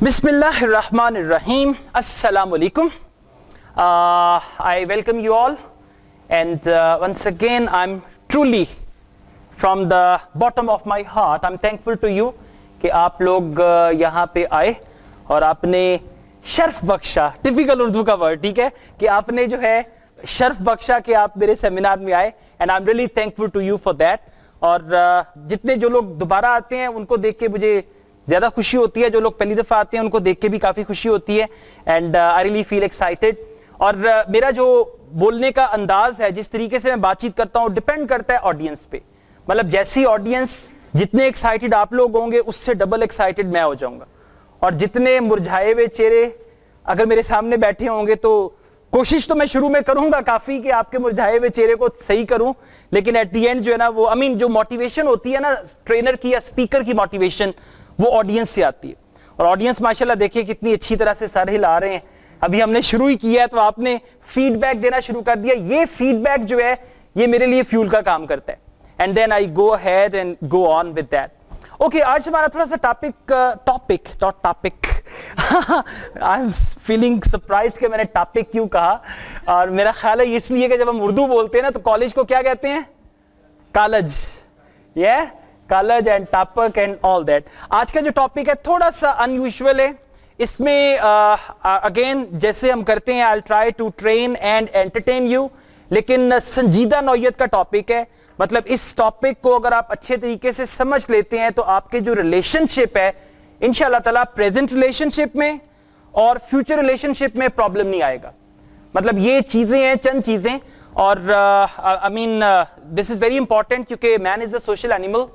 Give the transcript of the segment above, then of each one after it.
Bismillahirrahmanirrahim. Assalamu alaikum. I welcome you all, and once again I'm truly from the bottom of my heart I'm thankful to you कि आप लोग यहाँ पे आए और आपने शर्फ बख्शा, टिपिकल उर्दू का वर्ड, ठीक है, कि आपने जो है शर्फ बख्शा कि आप मेरे सेमिनार में आए, and I am really thankful to you for that. और जितने जो लोग दोबारा आते हैं उनको देख के मुझे ज्यादा खुशी होती है, जो लोग पहली दफा आते हैं उनको देख के भी काफी खुशी होती है, and I really feel excited. और मेरा जो बोलने का अंदाज है, जिस तरीके से मैं बातचीत करता हूँ, डिपेंड करता है ऑडियंस पे. मतलब जैसी ऑडियंस, जितने एक्साइटेड आप लोग होंगे उससे डबल एक्साइटेड मैं हो जाऊंगा. और जितने मुरझाए हुए चेहरे अगर मेरे सामने बैठे होंगे तो कोशिश तो मैं शुरू में करूंगा काफी कि आपके मुरझाए हुए चेहरे को सही करूं, लेकिन एट द एंड जो है ना वो जो मोटिवेशन होती है ना ट्रेनर की या स्पीकर की मोटिवेशन, वो ऑडियंस से आती है. और ऑडियंस माशाल्लाह देखिए कितनी अच्छी तरह से सर हिला रहे हैं. अभी हमने शुरू ही किया है तो आपने फीडबैक देना शुरू कर दिया. ये फीडबैक जो है ये मेरे लिए फ्यूल का काम करता है, and then I go ahead and go on with that. Okay, आज हमारा थोड़ा सा topic I am feeling surprise कि मैंने टॉपिक क्यों कहा. और मेरा ख्याल है इसलिए कि जब हम उर्दू बोलते हैं ना तो कॉलेज को क्या कहते हैं? कॉलेज. ये college and topic and all that. आज का जो टॉपिक है थोड़ा सा अनयूजुअल है. इसमें अगेन जैसे हम करते हैं, I try to train and entertain you, लेकिन संजीदा नौयत का टॉपिक है. मतलब इस टॉपिक को अगर आप अच्छे तरीके से समझ लेते हैं तो आपके जो रिलेशनशिप है इंशाअल्लाह ताला, प्रेजेंट रिलेशनशिप में और फ्यूचर रिलेशनशिप में प्रॉब्लम नहीं आएगा. मतलब ये चीजें हैं, चंद चीजें. और दिस इज वेरी इंपॉर्टेंट क्योंकि man is a social animal.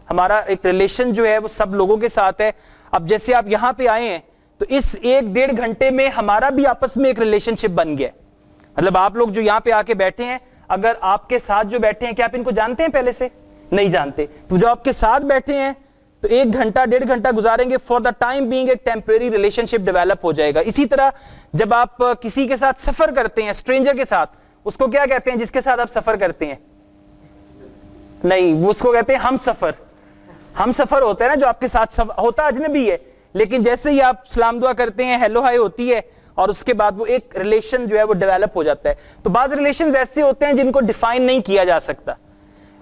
हमारा एक रिलेशन जो है वो सब लोगों के साथ है. अब जैसे आप यहां पे आए हैं तो इस 1-1.5 घंटे में हमारा भी आपस में एक रिलेशनशिप बन गया. मतलब आप लोग जो यहां पे आके बैठे हैं, अगर आपके साथ जो बैठे हैं, क्या आप इनको जानते हैं? पहले से नहीं जानते. तो जो आपके साथ बैठे हैं तो 1 घंटा 1.5 घंटा गुजारेंगे, फॉर द टाइम बीइंग एक टेम्परेरी रिलेशनशिप डेवलप हो जाएगा. इसी तरह जब आप किसी के साथ सफर करते हैं, स्ट्रेंजर के साथ, उसको क्या कहते हैं जिसके साथ आप सफर करते हैं? नहीं, उसको कहते हैं हम सफर. हम सफर होता है ना जो आपके साथ होता अजनबी है, लेकिन जैसे ही आप सलाम दुआ करते हैं, हेलो हाय होती है, और उसके बाद वो एक रिलेशन जो है वो डेवलप हो जाता है. तो बाज रिलेशंस ऐसे होते हैं जिनको डिफाइन नहीं किया जा सकता.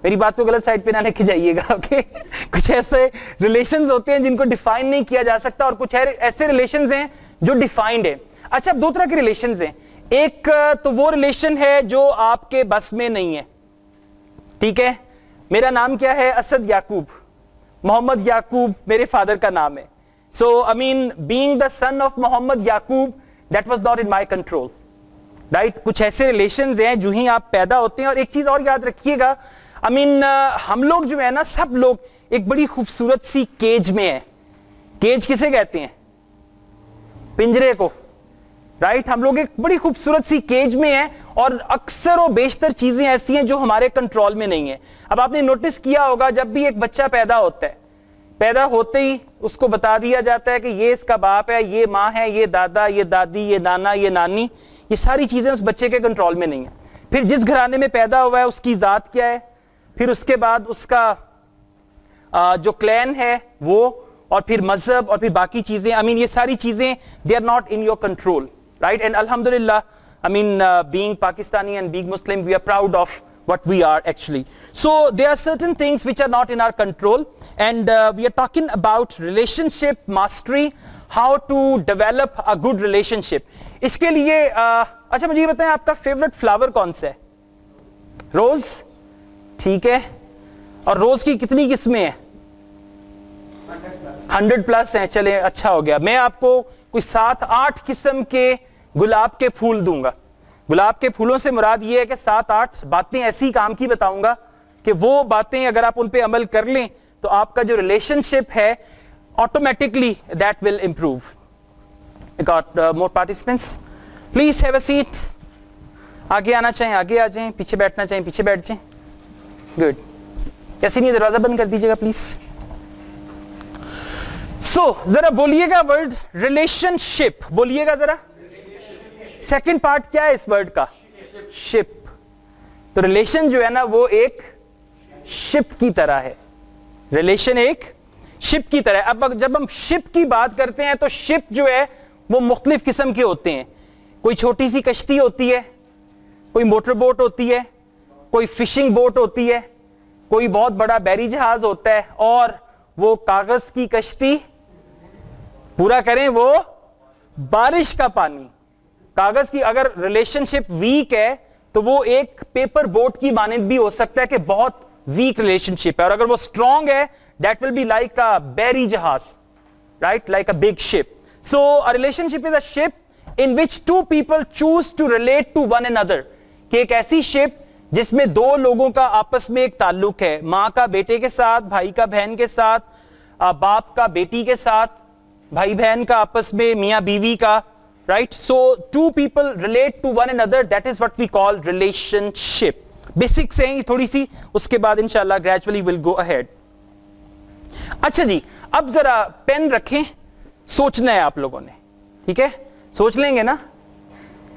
मेरी बात को गलत साइड पे ना लेके जाइएगा, ओके? कुछ ऐसे रिलेशंस होते हैं जिनको डिफाइन नहीं किया जा सकता, और कुछ ऐसे रिलेशंस हैं जो डिफाइंड है. अच्छा, 2 तरह के रिलेशंस हैं. एक तो वो रिलेशन है जो आपके बस में नहीं है. ठीक है, मेरा नाम क्या है? असद याकूब, मोहम्मद याकूब मेरे फादर का नाम है. So being the son of Mohammad Yakub, that was not in my control, right? कुछ ऐसे रिलेशंस हैं जो ही आप पैदा होते हैं. और एक चीज और याद रखिएगा, हम लोग जो है ना, सब लोग एक बड़ी खूबसूरत सी केज में है. केज किसे कहते हैं? पिंजरे को, राइट? हम लोग एक बड़ी खूबसूरत सी केज में है, और अक्सर और बेशतर चीजें ऐसी हैं जो हमारे कंट्रोल में नहीं है. अब आपने नोटिस किया होगा, जब भी एक बच्चा पैदा होता है, पैदा होते ही उसको बता दिया जाता है कि ये इसका बाप है, ये माँ है, ये दादा, ये दादी, ये नाना, ये नानी. ये सारी चीजें उस बच्चे के कंट्रोल में नहीं है. फिर जिस घराने में पैदा हुआ है उसकी जात क्या है, फिर उसके बाद उसका जो क्लैन है वो, और फिर मजहब, और फिर बाकी चीजें. ये सारी चीजें they are not in your control, right? And alhamdulillah, being Pakistani and being Muslim, we are proud of what we are actually. So there are certain things which are not in our control, and we are talking about relationship mastery, how to develop a good relationship. इसके लिए अच्छा मुझे ये बताएं, आपका favourite flower कौन सा है? रोज, ठीक है. और रोज की कितनी किस्में हैं? 100+ हैं. चले, अच्छा हो गया. मैं आपको कोई 7-8 किस्म के गुलाब के फूल दूंगा. गुलाब के फूलों से मुराद ये है कि 7-8 बातें ऐसी काम की बताऊंगा कि वो बातें अगर आप उन पे अमल कर लें तो आपका जो रिलेशनशिप है automatically that will improve. Got more participants, please have a seat. आगे आना चाहें आगे आ जाएं, पीछे बैठना चाहें पीछे बैठ जाएं. गुड. ऐसे नहीं, दरवाजा बंद कर दीजिएगा प्लीज. सो जरा बोलिएगा वर्ड रिलेशनशिप, बोलिएगा जरा. सेकंड पार्ट क्या है इस वर्ड का? शिप. तो रिलेशन जो है ना वो एक शिप की तरह है. रिलेशन एक शिप की तरह। अब जब हम शिप की बात करते हैं तो शिप जो है वो मुख्तलिफ किस्म के होते हैं। कोई छोटी सी कश्ती होती है, कोई मोटर बोट होती है, कोई फिशिंग बोट होती है, कोई बहुत बड़ा बैरी जहाज होता है, और वो कागज की कश्ती, पूरा करें, वो बारिश का पानी। कागज की अगर रिलेशनशिप वीक है तो वो एक पेपर बोट की मानंद भी हो सकता है कि बहुत वीक रिलेशनशिप है, और अगर वो स्ट्रांग है that will be like a बैरी जहाज, right, like a big ship. So a relationship is a ship in which two people choose to relate to one another, कि एक ऐसी शिप जिसमें दो लोगों का आपस में एक ताल्लुक है, मां का बेटे के साथ, भाई का बहन के साथ, बाप का बेटी के साथ, भाई बहन का आपस में, मियां बीवी का, right. So two people relate to one another, that is what we call relationship. Basics हैं थोड़ी सी, उसके बाद इंशाल्लाह ग्रेजुअली विल गो अहेड। अच्छा जी, अब जरा पेन रखें, सोचना है आप लोगों ने, ठीक है? सोच लेंगे ना?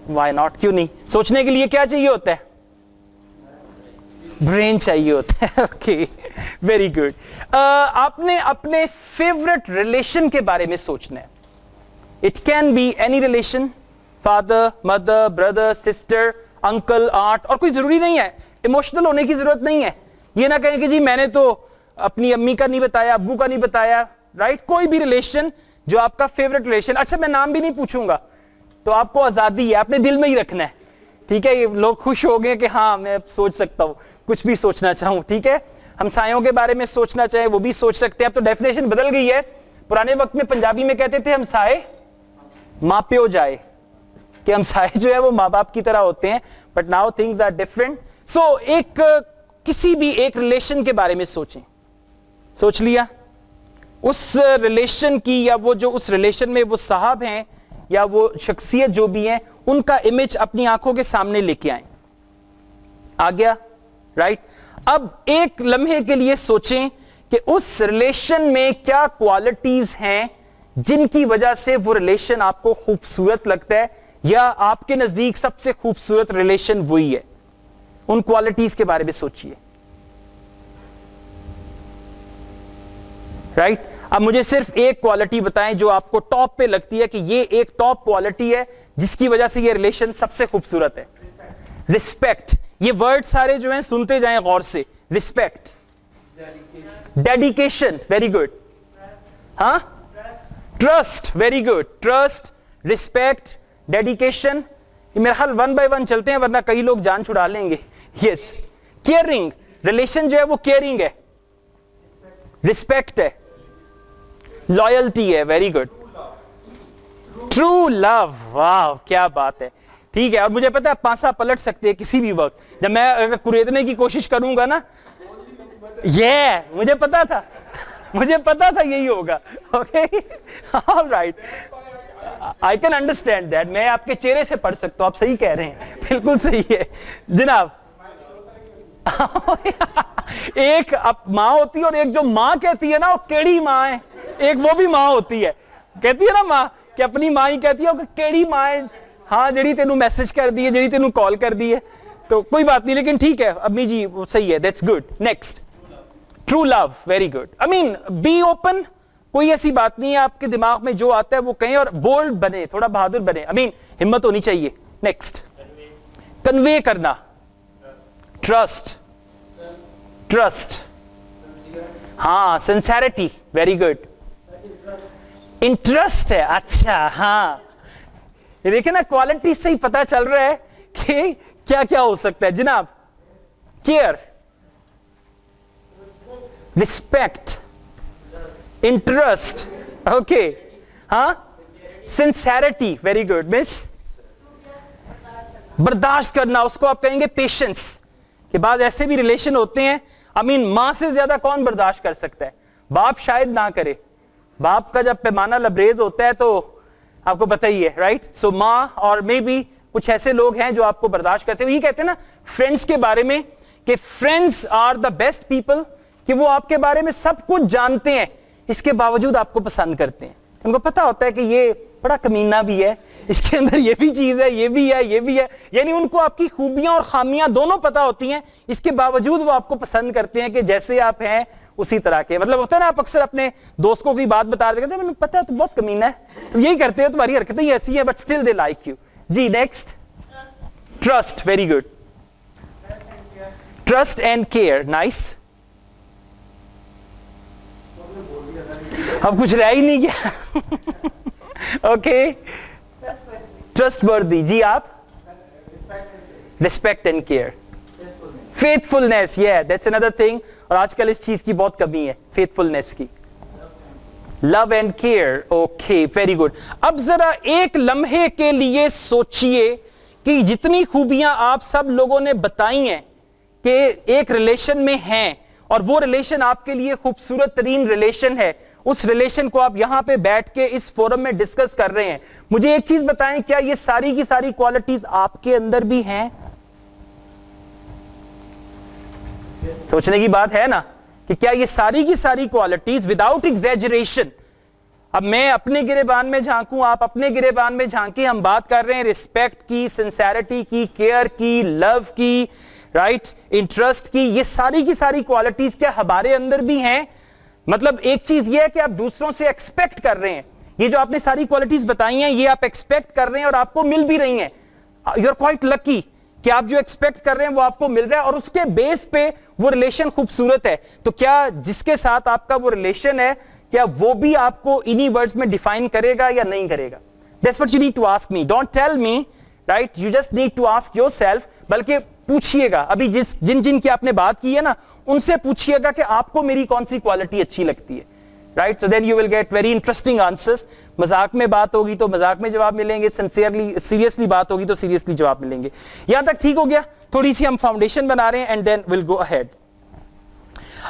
वाई नॉट, क्यों नहीं? सोचने के लिए क्या चाहिए होता है? ब्रेन चाहिए होता है। Okay, very good. आपने अपने फेवरेट रिलेशन के बारे में सोचना है। It can be any relation, father mother brother sister uncle aunt, और कोई जरूरी नहीं है, इमोशनल होने की जरूरत नहीं है। ये ना कहें कि जी मैंने तो अपनी अम्मी का नहीं बताया, अब्बू का नहीं बताया, राइट। कोई भी रिलेशन जो आपका फेवरेट रिलेशन। अच्छा, मैं नाम भी नहीं पूछूंगा, तो आपको आजादी है, आपने दिल में ही रखना है, ठीक है? ये लोग खुश हो गए कि हाँ मैं सोच सकता हूं, कुछ भी सोचना चाहूं, ठीक है? हमसायों के बारे में सोचना चाहे वो भी सोच सकते हैं। अब तो डेफिनेशन बदल गई है। पुराने वक्त में पंजाबी में कहते थे हमसाए माँ प्यो जाए, कि हमसाए जो है वो माँ बाप की तरह होते हैं, but now things are different. So एक किसी भी एक रिलेशन के बारे में सोचें। सोच लिया? उस रिलेशन की, या वो जो उस रिलेशन में वो साहब हैं या वो शख्सियत जो भी हैं, उनका इमेज अपनी आंखों के सामने लेके आए। आ गया, राइट? अब एक लम्हे के लिए सोचें कि उस रिलेशन में क्या क्वालिटीज हैं जिनकी वजह से वो रिलेशन आपको खूबसूरत लगता है, या आपके नजदीक सबसे खूबसूरत रिलेशन वही है। उन क्वालिटीज के बारे में सोचिए, राइट? अब मुझे सिर्फ एक क्वालिटी बताएं जो आपको टॉप पे लगती है कि ये एक टॉप क्वालिटी है जिसकी वजह से ये रिलेशन सबसे खूबसूरत है। रिस्पेक्ट। ये वर्ड सारे जो हैं सुनते जाएं गौर से। Respect, dedication, very good. हाँ, trust, very good. Trust, respect, dedication. मेरा ख्याल वन बाय वन चलते हैं वरना कई लोग जान छुड़ा लेंगे। Yes, caring. रिलेशन जो है वो केयरिंग है, रिस्पेक्ट है, लॉयल्टी है, वेरी गुड। ट्रू लव, वाह क्या बात है, ठीक है। और मुझे पता है पांसा पलट सकते हैं किसी भी वक्त, जब मैं अगर कुरेदने की कोशिश करूंगा ना, ये मुझे पता था, मुझे पता था यही होगा। Okay, alright, I can understand that. मैं आपके चेहरे से पढ़ सकता हूं, आप सही कह रहे हैं, बिल्कुल सही है जनाब। एक मां होती है और एक जो मां कहती है ना वो केड़ी मां है, एक वो भी मां होती है, कहती है ना मां कि अपनी मां ही कहती है कि केड़ी मां है, हाँ जेडी तेनू मैसेज कर दी है, जेडी तेनू कॉल कर दी है, तो कोई बात नहीं, लेकिन ठीक है अम्मी जी वो सही है, that's good. Next, true love, very good. I mean be open, कोई ऐसी बात नहीं है, आपके दिमाग में जो आता है वो कहें, और बोल्ड बने, थोड़ा बहादुर बने, आई मीन हिम्मत होनी चाहिए। नेक्स्ट, कन्वे करना, ट्रस्ट, ट्रस्ट, हाँ, सिंसेरिटी, वेरी गुड। इंटरेस्ट है, अच्छा, हाँ, ये देखिए ना, क्वालिटी से ही पता चल रहा है कि क्या क्या हो सकता है जनाब। केयर, रिस्पेक्ट, इंटरेस्ट, ओके, हाँ, सिंसेरिटी, वेरी गुड। मिस, बर्दाश्त करना, उसको आप कहेंगे पेशेंस। के बाद ऐसे भी रिलेशन होते हैं, आई मीन मां से ज्यादा कौन बर्दाश्त कर सकता है? बाप शायद ना करे, बाप का जब पैमाना लबरेज होता है तो आपको पता ही है, राइट? सो मां, और मे बी कुछ ऐसे लोग हैं जो आपको बर्दाश्त करते हैं। ये कहते हैं ना फ्रेंड्स के बारे में कि friends are the best people, कि वो आपके बारे में सब कुछ जानते हैं, इसके बावजूद आपको पसंद करते हैं। उनको पता होता है कि ये बड़ा कमीना भी है, इसके अंदर ये भी चीज है, ये भी है, ये भी है, यानी उनको आपकी खूबियां और खामियां दोनों पता होती हैं, इसके बावजूद वो आपको पसंद करते हैं कि जैसे आप हैं उसी तरह के। मतलब होता है ना, आप अक्सर अपने दोस्तों की बात बता देते हैं, मैंने पता है तो बहुत कमीना है, तुम यही करते हो, तुम्हारी हरकतें ऐसी है, but still they like you. जी next, trust, very good, trust and care, nice. अब कुछ रह ही नहीं गया। ओके, ट्रस्ट वर्दी, जी आप, respect and care, faithfulness, that's another thing, और आजकल इस चीज की बहुत कमी है, फेथफुलनेस की। Love and care, okay, very good. अब जरा एक लम्हे के लिए सोचिए कि जितनी खूबियां आप सब लोगों ने बताई हैं कि एक रिलेशन में हैं, और वो रिलेशन आपके लिए खूबसूरत तरीन रिलेशन है, उस रिलेशन को आप यहां पे बैठ के इस फोरम में डिस्कस कर रहे हैं। मुझे एक चीज बताएं, क्या ये सारी की सारी क्वालिटीज आपके अंदर भी हैं? सोचने की बात है ना, कि क्या ये सारी की सारी क्वालिटीज विदाउट एग्जैजरेशन, अब मैं अपने गिरेबान में झांकूं, आप अपने गिरेबान में झांके, हम बात कर रहे हैं रिस्पेक्ट की, सिंसेरिटी की, केयर की, लव की, राइट, इंटरेस्ट की, ये सारी की सारी क्वालिटीज क्या हमारे अंदर भी हैं? मतलब एक चीज ये है कि आप दूसरों से एक्सपेक्ट कर रहे हैं, ये जो आपने सारी क्वालिटीज बताई हैं ये आप एक्सपेक्ट कर रहे हैं और आपको मिल भी रही हैं। यू आर क्वाइट लकी कि आप जो एक्सपेक्ट कर रहे हैं वो आपको मिल रहा है, और उसके बेस पे वो रिलेशन खूबसूरत है। तो क्या जिसके साथ आपका वो रिलेशन है, क्या वो भी आपको इन्हीं वर्ड्स में डिफाइन करेगा या नहीं करेगा? That's what you need to ask me, don't tell me, right, you just need to ask yourself. बल्कि पूछिएगा, अभी जिन जिन की आपने बात की है ना, उनसे पूछिएगा कि आपको मेरी कौन सी क्वालिटी अच्छी लगती है, right? So then you will get very interesting answers. मजाक में बात होगी तो मजाक में जवाब मिलेंगे, सिंसियरली सीरियसली बात होगी तो सीरियसली जवाब मिलेंगे। यहां तक ठीक हो गया? थोड़ी सी हम फाउंडेशन बना रहे हैं and then will go ahead.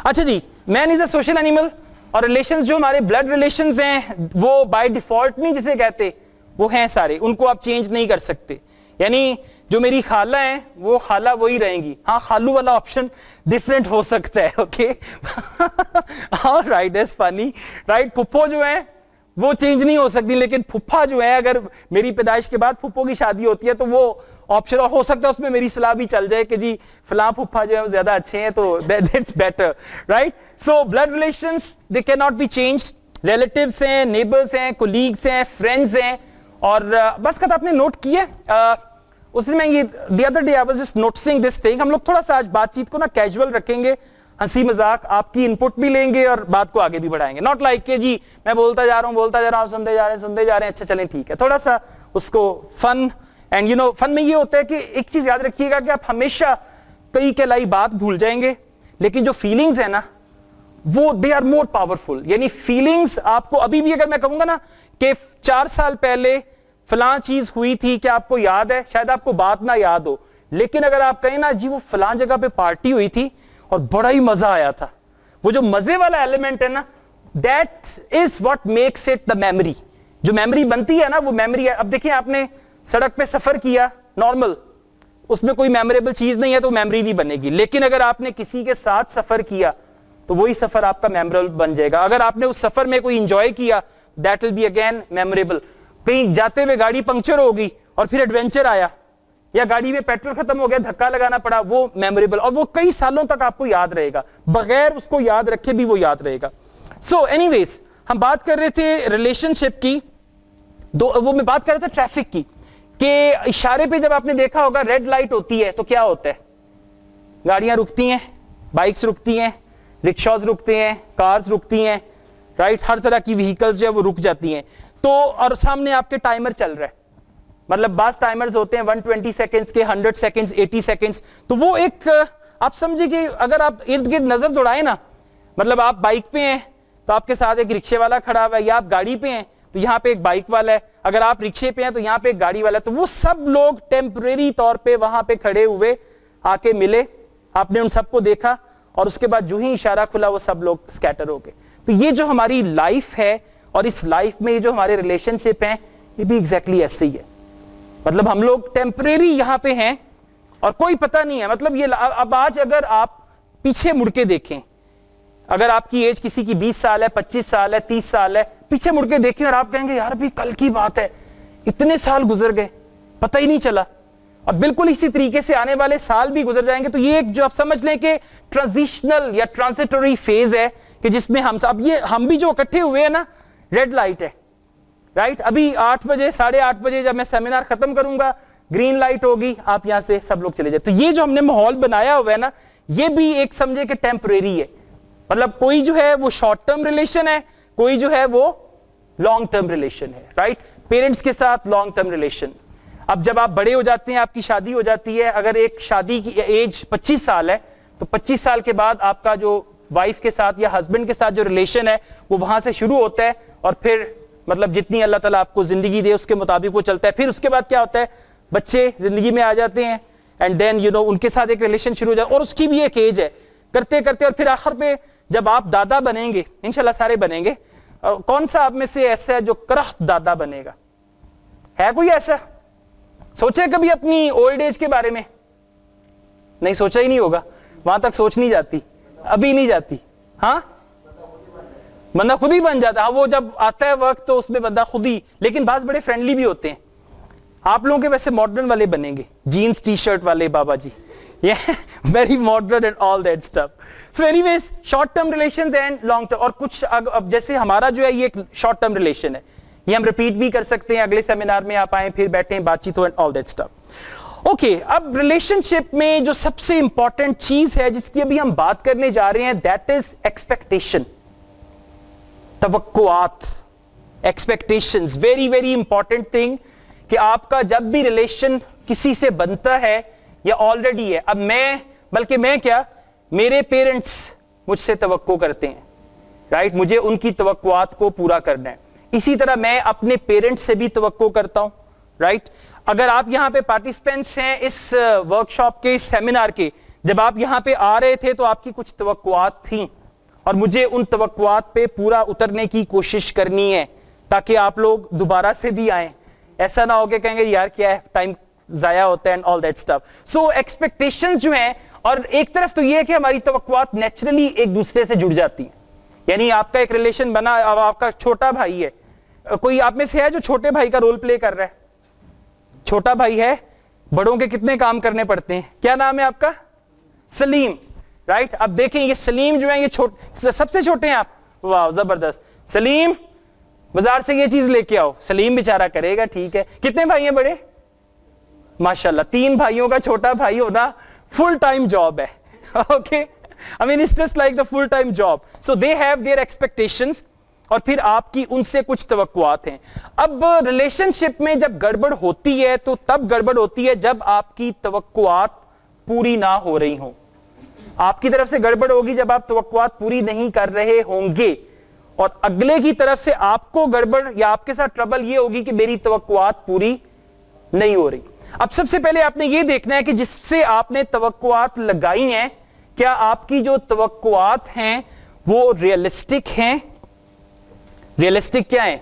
अच्छा जी, man is a social animal, और रिलेशंस जो हमारे ब्लड रिलेशंस हैं वो बाय डिफॉल्ट नहीं जिसे कहते, वो हैं सारे, उनको आप चेंज नहीं कर सकते। यानी जो मेरी खाला है वो खाला वही रहेंगी, हाँ खालू वाला ऑप्शन डिफरेंट हो सकता है, okay? Right, that's funny, right. फुप्पो जो है वो चेंज नहीं हो सकती, लेकिन फुफ्फा जो है, अगर मेरी पैदाइश के बाद फुप्पो की शादी होती है तो वो ऑप्शन, और हो सकता है उसमें मेरी सलाह भी चल जाए कि जी फलां फुफ्फा जो है वो ज्यादा अच्छे हैं, तो that's better, right? So blood relations they can not be changed, relatives हैं, नेबर्स हैं, कोलीग्स हैं, फ्रेंड्स हैं, और बस कद आपने नोट किया उस दिन मैं ये the other day I was just noticing this thing. हम लोग थोड़ा सा आज बातचीत को ना कैजुअल रखेंगे, हंसी मजाक, आपकी इनपुट भी लेंगे और बात को आगे भी बढ़ाएंगे। नॉट लाइक के जी मैं बोलता जा रहा हूं, सुनते जा रहे हैं, अच्छा चलें ठीक है, थोड़ा सा उसको fun, and you know fun में ये होता है कि एक चीज याद रखिएगा कि आप हमेशा कई कहलाई बात भूल जाएंगे, लेकिन जो फीलिंग्स है ना वो दे आर मोर पावरफुल। यानी फीलिंग्स आपको अभी भी, अगर मैं कहूंगा ना कि 4 साल पहले फलां चीज हुई थी, क्या आपको याद है? शायद आपको बात ना याद हो, लेकिन अगर आप कहें ना जी वो फलां जगह पे पार्टी हुई थी और बड़ा ही मजा आया था, वो जो मजे वाला एलिमेंट है ना, that is what makes it the memory. जो मेमोरी बनती है ना वो मेमोरी है। अब देखिए आपने सड़क पे सफर किया नॉर्मल, उसमें कोई मेमोरेबल चीज नहीं है तो मेमोरी नहीं बनेगी, लेकिन अगर आपने किसी के साथ सफर किया तो वही सफर आपका मेमोरेबल बन जाएगा। अगर आपने उस सफर में कोई इंजॉय किया, that will be again memorable. कहीं जाते हुए गाड़ी पंक्चर होगी और फिर एडवेंचर आया, या गाड़ी में पेट्रोल खत्म हो गया, धक्का लगाना पड़ा, वो मेमोरेबल, और वो कई सालों तक आपको याद रहेगा, बगैर उसको याद रखे भी वो याद रहेगा। सो एनीवेज, हम बात कर रहे थे रिलेशनशिप की, वो मैं बात कर रहा था ट्रैफिक की, कि इशारे पे जब आपने देखा होगा रेड लाइट होती है तो क्या होता है? गाड़ियां रुकती हैं, बाइक्स रुकती हैं, रिक्शाज रुकते हैं, कार्स रुकती हैं, राइट? हर तरह की व्हीकल्स जो है वो रुक जाती हैं। तो और सामने आपके टाइमर चल रहा है, मतलब बास टाइमर्स होते हैं 120 सेकंड्स के, 100 सेकंड्स, 80 सेकंड्स। तो वो एक, आप समझिए कि अगर आप इर्द गिर्द नजर दौड़ाए ना, मतलब आप बाइक पे हैं तो आपके साथ एक रिक्शे वाला खड़ा हुआ है, या आप गाड़ी पे हैं तो यहाँ पे एक बाइक वाला है, अगर आप रिक्शे पे हैं तो यहाँ पे एक गाड़ी वाला है, तो वो सब लोग टेम्परेरी तौर पे वहां पे खड़े हुए आके मिले, आपने उन सबको देखा, और उसके बाद जो ही इशारा खुला वो सब लोग स्कैटर हो गए। तो ये जो हमारी लाइफ है, और इस लाइफ में ये जो हमारे रिलेशनशिप हैं, ये भी एग्जैक्टली ऐसे ही है। मतलब हम लोग टेम्परेरी यहां पे हैं और कोई पता नहीं है। मतलब ये अब आज अगर आप पीछे मुड़ के देखें, अगर आपकी एज किसी की 20 साल है, 25 साल है, 30 साल है, पीछे मुड़ के देखें और आप कहेंगे यार अभी कल की बात है, इतने साल गुजर गए, पता ही नहीं चला। और बिल्कुल इसी तरीके से आने वाले साल भी गुजर जाएंगे। तो ये एक जो आप समझ लें कि ट्रांजिशनल या ट्रांजिटरी फेज है कि जिसमें हम भी जो इकट्ठे हुए हैं ना, रेड लाइट है, राइट। अभी 8 बजे 8:30 बजे जब मैं सेमिनार खत्म करूंगा, ग्रीन लाइट होगी, आप यहां से सब लोग चले जाए। तो ये जो हमने माहौल बनाया हुआ है ना, ये भी एक समझे कि टेम्परेरी है। मतलब कोई जो है वो शॉर्ट टर्म रिलेशन है, कोई जो है वो लॉन्ग टर्म रिलेशन है, राइट। पेरेंट्स के साथ लॉन्ग टर्म रिलेशन। अब जब आप बड़े हो जाते हैं, आपकी शादी हो जाती है, अगर एक शादी की एज 25 साल है, तो 25 साल के बाद आपका जो वाइफ के साथ या हस्बैंड के साथ जो रिलेशन है वो वहां से शुरू होता है, और फिर मतलब जितनी अल्लाह ताला आपको जिंदगी दे उसके मुताबिक वो चलता है। फिर उसके बाद क्या होता है, बच्चे जिंदगी में आ जाते हैं, एंड देन उनके साथ एक रिलेशन शुरू हो जाता है, और उसकी भी एक एज है, करते करते, और फिर आखिर पे जब आप दादा बनेंगे, इंशाल्लाह सारे बनेंगे, कौन सा आप में से ऐसा है जो करख्त दादा बनेगा? है कोई ऐसा? सोचे कभी अपनी ओल्ड एज के बारे में? नहीं, सोचा ही नहीं होगा, वहां तक सोच नहीं जाती, अभी नहीं जाती। हाँ, बंदा खुद ही बन जाता है। वो जब आता है वक्त तो उसमें बंदा खुद ही, लेकिन बात बड़े फ्रेंडली भी होते हैं। आप लोगों के वैसे मॉडर्न वाले बनेंगे, जीन्स टी शर्ट वाले बाबा जी, ये very modern and all that stuff. So anyways, short term relations and long term. और कुछ अब जैसे हमारा जो है ये एक शॉर्ट टर्म रिलेशन है, ये हम रिपीट भी कर सकते हैं, अगले सेमिनार में आप आए, फिर बैठे, बातचीत हो, and all that stuff. Okay, अब रिलेशनशिप में जो सबसे इंपॉर्टेंट चीज है जिसकी अभी हम बात करने जा रहे हैं, दैट इज एक्सपेक्टेशन, तवक्कुआत, expectations. Very very important thing कि आपका जब भी रिलेशन किसी से बनता है या ऑलरेडी है, अब बल्कि मैं क्या, मेरे पेरेंट्स मुझसे तवक्को करते हैं, राइट, मुझे उनकी तवक्कुआत को पूरा करना है। इसी तरह मैं अपने पेरेंट्स से भी तवक्को करता हूं, राइट। अगर आप यहां पे पार्टिसिपेंट्स हैं इस वर्कशॉप के, इस सेमिनार के, जब आप यहां पे आ रहे थे तो आपकी कुछ तवक्कुआत थी, और मुझे उन तवक्कुआत पे पूरा उतरने की कोशिश करनी है ताकि आप लोग दोबारा से भी आए। ऐसा ना हो कि कहेंगे यार क्या है, टाइम जाया होता है and all that stuff. So expectations जो हैं, और एक तरफ तो ये है कि हमारी तवक्कुआत नेचुरली एक दूसरे से जुड़ जाती है। यानी आपका एक रिलेशन बना, अब आपका छोटा भाई है, कोई आप में से है जो छोटे भाई का रोल प्ले कर रहा है? छोटा भाई है, बड़ों के कितने काम करने पड़ते हैं? क्या नाम है आपका? सलीम, राइट। अब देखें ये सलीम जो है, ये सबसे छोटे हैं आप, वाह जबरदस्त। सलीम, बाजार से ये चीज लेके आओ। सलीम बेचारा करेगा, ठीक है। कितने भाई हैं बड़े? माशाल्लाह, 3 भाइयों का छोटा भाई होना फुल टाइम जॉब है। Okay, I mean it's just like the full time job. So they have their expectations, और फिर आपकी उनसे कुछ तवक्कुआत हैं। अब रिलेशनशिप में जब गड़बड़ होती है तो तब गड़बड़ होती है जब आपकी तवक्कुआत पूरी ना हो रही हो। आपकी तरफ से गड़बड़ होगी जब आप तवक्कुआत पूरी नहीं कर रहे होंगे, और अगले की तरफ से आपको गड़बड़ या आपके साथ ट्रबल ये होगी कि मेरी तवक्कुआत पूरी नहीं हो रही। अब सबसे पहले आपने ये देखना है कि जिससे आपने तवक्कुआत लगाई हैं, क्या आपकी जो तवक्कुआत हैं वो रियलिस्टिक हैं? रियलिस्टिक क्या है?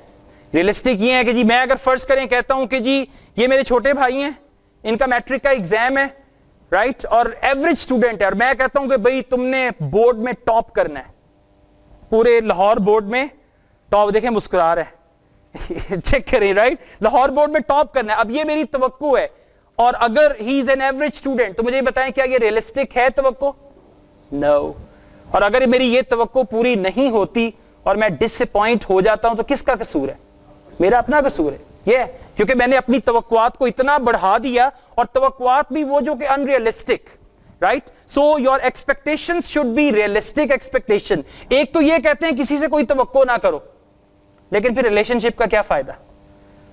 रियलिस्टिक ये है कि जी मैं अगर फर्ज करें कहता हूं कि जी ये मेरे छोटे भाई हैं, इनका मैट्रिक का एग्जाम है, राइट, और एवरेज स्टूडेंट है, और मैं कहता हूं कि भाई तुमने बोर्ड में टॉप करना है, पूरे लाहौर बोर्ड में टॉप, देखें मुस्कुरा रहा है चेक करें, राइट, लाहौर बोर्ड में टॉप करना है। अब ये मेरी तवक्को है, और अगर he is an average student, तो मुझे बताएं क्या ये रियलिस्टिक है तवक्को? नो। और अगर मेरी ये तवक्को पूरी नहीं होती और मैं डिसअपॉइंट हो जाता हूं, तो किसका कसूर है? मेरा अपना कसूर है, ये क्योंकि मैंने अपनी तवक्कुआत को इतना बढ़ा दिया, और तवक्कुआत भी वो जो कि unrealistic, right. So your expectations should be realistic expectation. एक तो ये कहते हैं किसी से कोई तवक्को ना करो, लेकिन फिर रिलेशनशिप का क्या फायदा?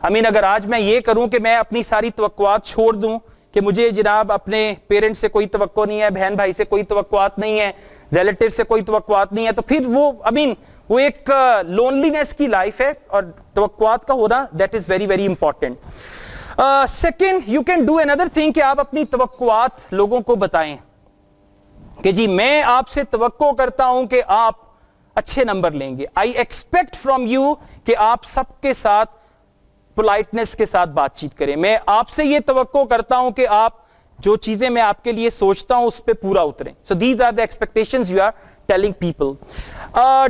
आई मीन अगर आज मैं ये करूं कि मैं अपनी सारी तवक्कुआत छोड़ दूं कि मुझे जनाब अपने पेरेंट्स से कोई तवक्को नहीं है, बहन भाई से कोई तवक्कुआत नहीं है, रिलेटिव से कोई तवक्कुआत नहीं है, तो फिर वो आई मीन वो एक लोनलीनेस की लाइफ है, और तवक्कुआत का होना that is very very important. Second, you can do another thing कि आप अपनी तवक्कुआत लोगों को बताएं कि जी मैं आपसे तवक्को करता हूं कि आप अच्छे नंबर लेंगे, आई एक्सपेक्ट फ्रॉम यू कि आप सबके साथ पोलाइटनेस के साथ बातचीत करें, मैं आपसे ये तवक्को करता हूं कि आप जो चीजें मैं आपके लिए सोचता हूं उस पर पूरा उतरें। So these are the expectations you are telling people.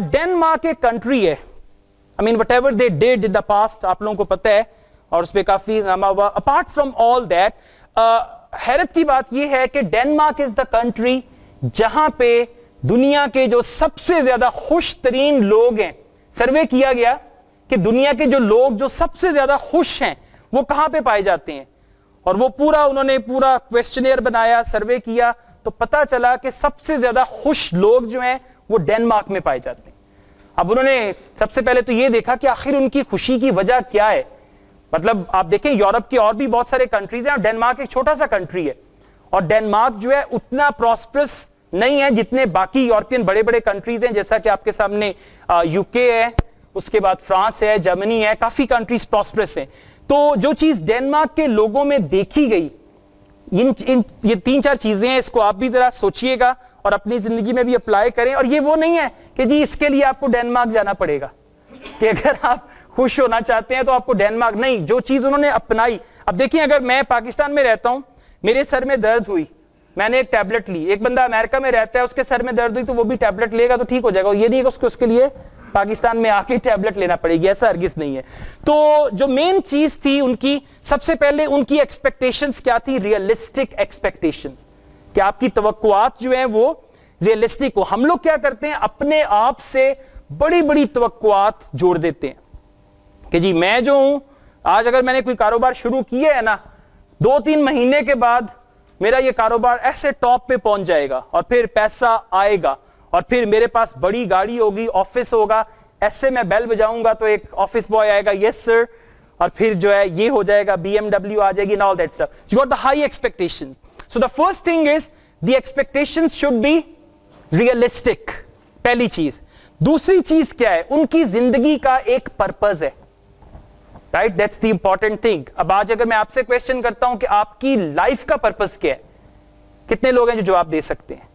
Denmark एक कंट्री है, I mean whatever they did in the past आप लोगों को पता है, और उस पर काफी नामा हुआ। अपार्ट फ्रॉम ऑल दैट हैरत की बात यह है कि डेनमार्क इज द कंट्री जहां पे दुनिया के जो सबसे ज्यादा खुश तरीन लोग हैं, सर्वे किया गया कि दुनिया के जो लोग जो सबसे ज्यादा खुश हैं वो कहां पे पाए जाते हैं, और वो उन्होंने पूरा क्वेश्चनेयर बनाया, सर्वे किया, तो पता चला कि सबसे ज्यादा खुश लोग जो हैं वो डेनमार्क में पाए जाते हैं। अब उन्होंने सबसे पहले तो ये देखा कि आखिर उनकी खुशी की वजह क्या है। मतलब आप देखें यूरोप के और भी बहुत सारे कंट्रीज हैं और डेनमार्क एक छोटा सा कंट्री है, और डेनमार्क जो है उतना प्रॉस्परस नहीं है जितने बाकी यूरोपियन बड़े बड़े कंट्रीज हैं, जैसा कि आपके सामने यूके है, उसके बाद फ्रांस है, जर्मनी है, काफी कंट्रीज प्रॉस्परस हैं। तो जो चीज डेनमार्क के लोगों में देखी गई, ये 3-4 चीजें हैं, इसको आप भी जरा सोचिएगा और अपनी जिंदगी में भी अप्लाई करें। और ये वो नहीं है कि जी इसके लिए आपको डेनमार्क जाना पड़ेगा, कि अगर आप खुश होना चाहते हैं तो आपको डेनमार्क नहीं, जो चीज उन्होंने अपनाई। अब देखिए, अगर मैं पाकिस्तान में रहता हूं, मेरे सर में दर्द हुई, मैंने एक टैबलेट ली, एक बंदा अमेरिका में रहता है, उसके सर में दर्द हुई तो वो भी टैबलेट लेगा तो ठीक हो जाएगा, ये नहीं कि उसके लिए पाकिस्तान में आके टैबलेट लेना पड़ेगी, ऐसा हरगिज नहीं है। तो जो मेन चीज थी उनकी, सबसे पहले उनकी एक्सपेक्टेशंस क्या थी? रियलिस्टिक एक्सपेक्टेशंस, कि आपकी तवक्कुआत जो है वो रियलिस्टिक हो। हम लोग क्या करते हैं, अपने आप से बड़ी बड़ी तवक्कुआत जोड़ देते हैं कि जी मैं जो हूं, आज अगर मैंने कोई कारोबार शुरू किया है ना, 2-3 महीने के बाद मेरा ये कारोबार ऐसे टॉप पे पहुंच जाएगा और फिर पैसा आएगा और फिर मेरे पास बड़ी गाड़ी होगी, ऑफिस होगा, ऐसे मैं बेल बजाऊंगा तो एक ऑफिस बॉय आएगा, यस सर, और फिर जो है ये हो जाएगा, BMW आ जाएगी, all that stuff. You got the high expectations. So the first thing is the expectations should be realistic, पहली चीज। दूसरी चीज क्या है? उनकी जिंदगी का एक पर्पस है, right? That's the important thing. अब आज अगर मैं आपसे क्वेश्चन करता हूं कि आपकी लाइफ का पर्पस क्या है, कितने लोग हैं जो जवाब दे सकते हैं?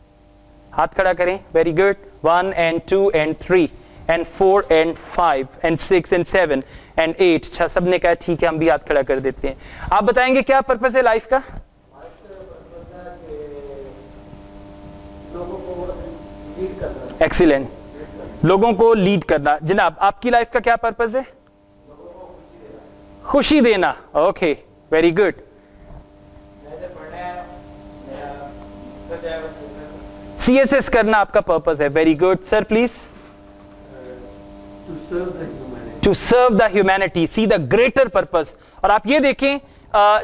हाथ खड़ा करें। Very good. 1 and 2 and 3 and 4 and 5 and 6 and 7 and 8। अच्छा, सबने कहा ठीक है, हम भी हाथ खड़ा कर देते हैं। आप बताएंगे क्या पर्पस है लाइफ का? एक्सीलेंट, लोगों को लीड करना। जनाब, आपकी लाइफ का क्या पर्पस है? खुशी देना। Okay, very good. CSS करना आपका पर्पस है। Very good sir, please. To serve the humanity, see the greater purpose. और आप ये देखें,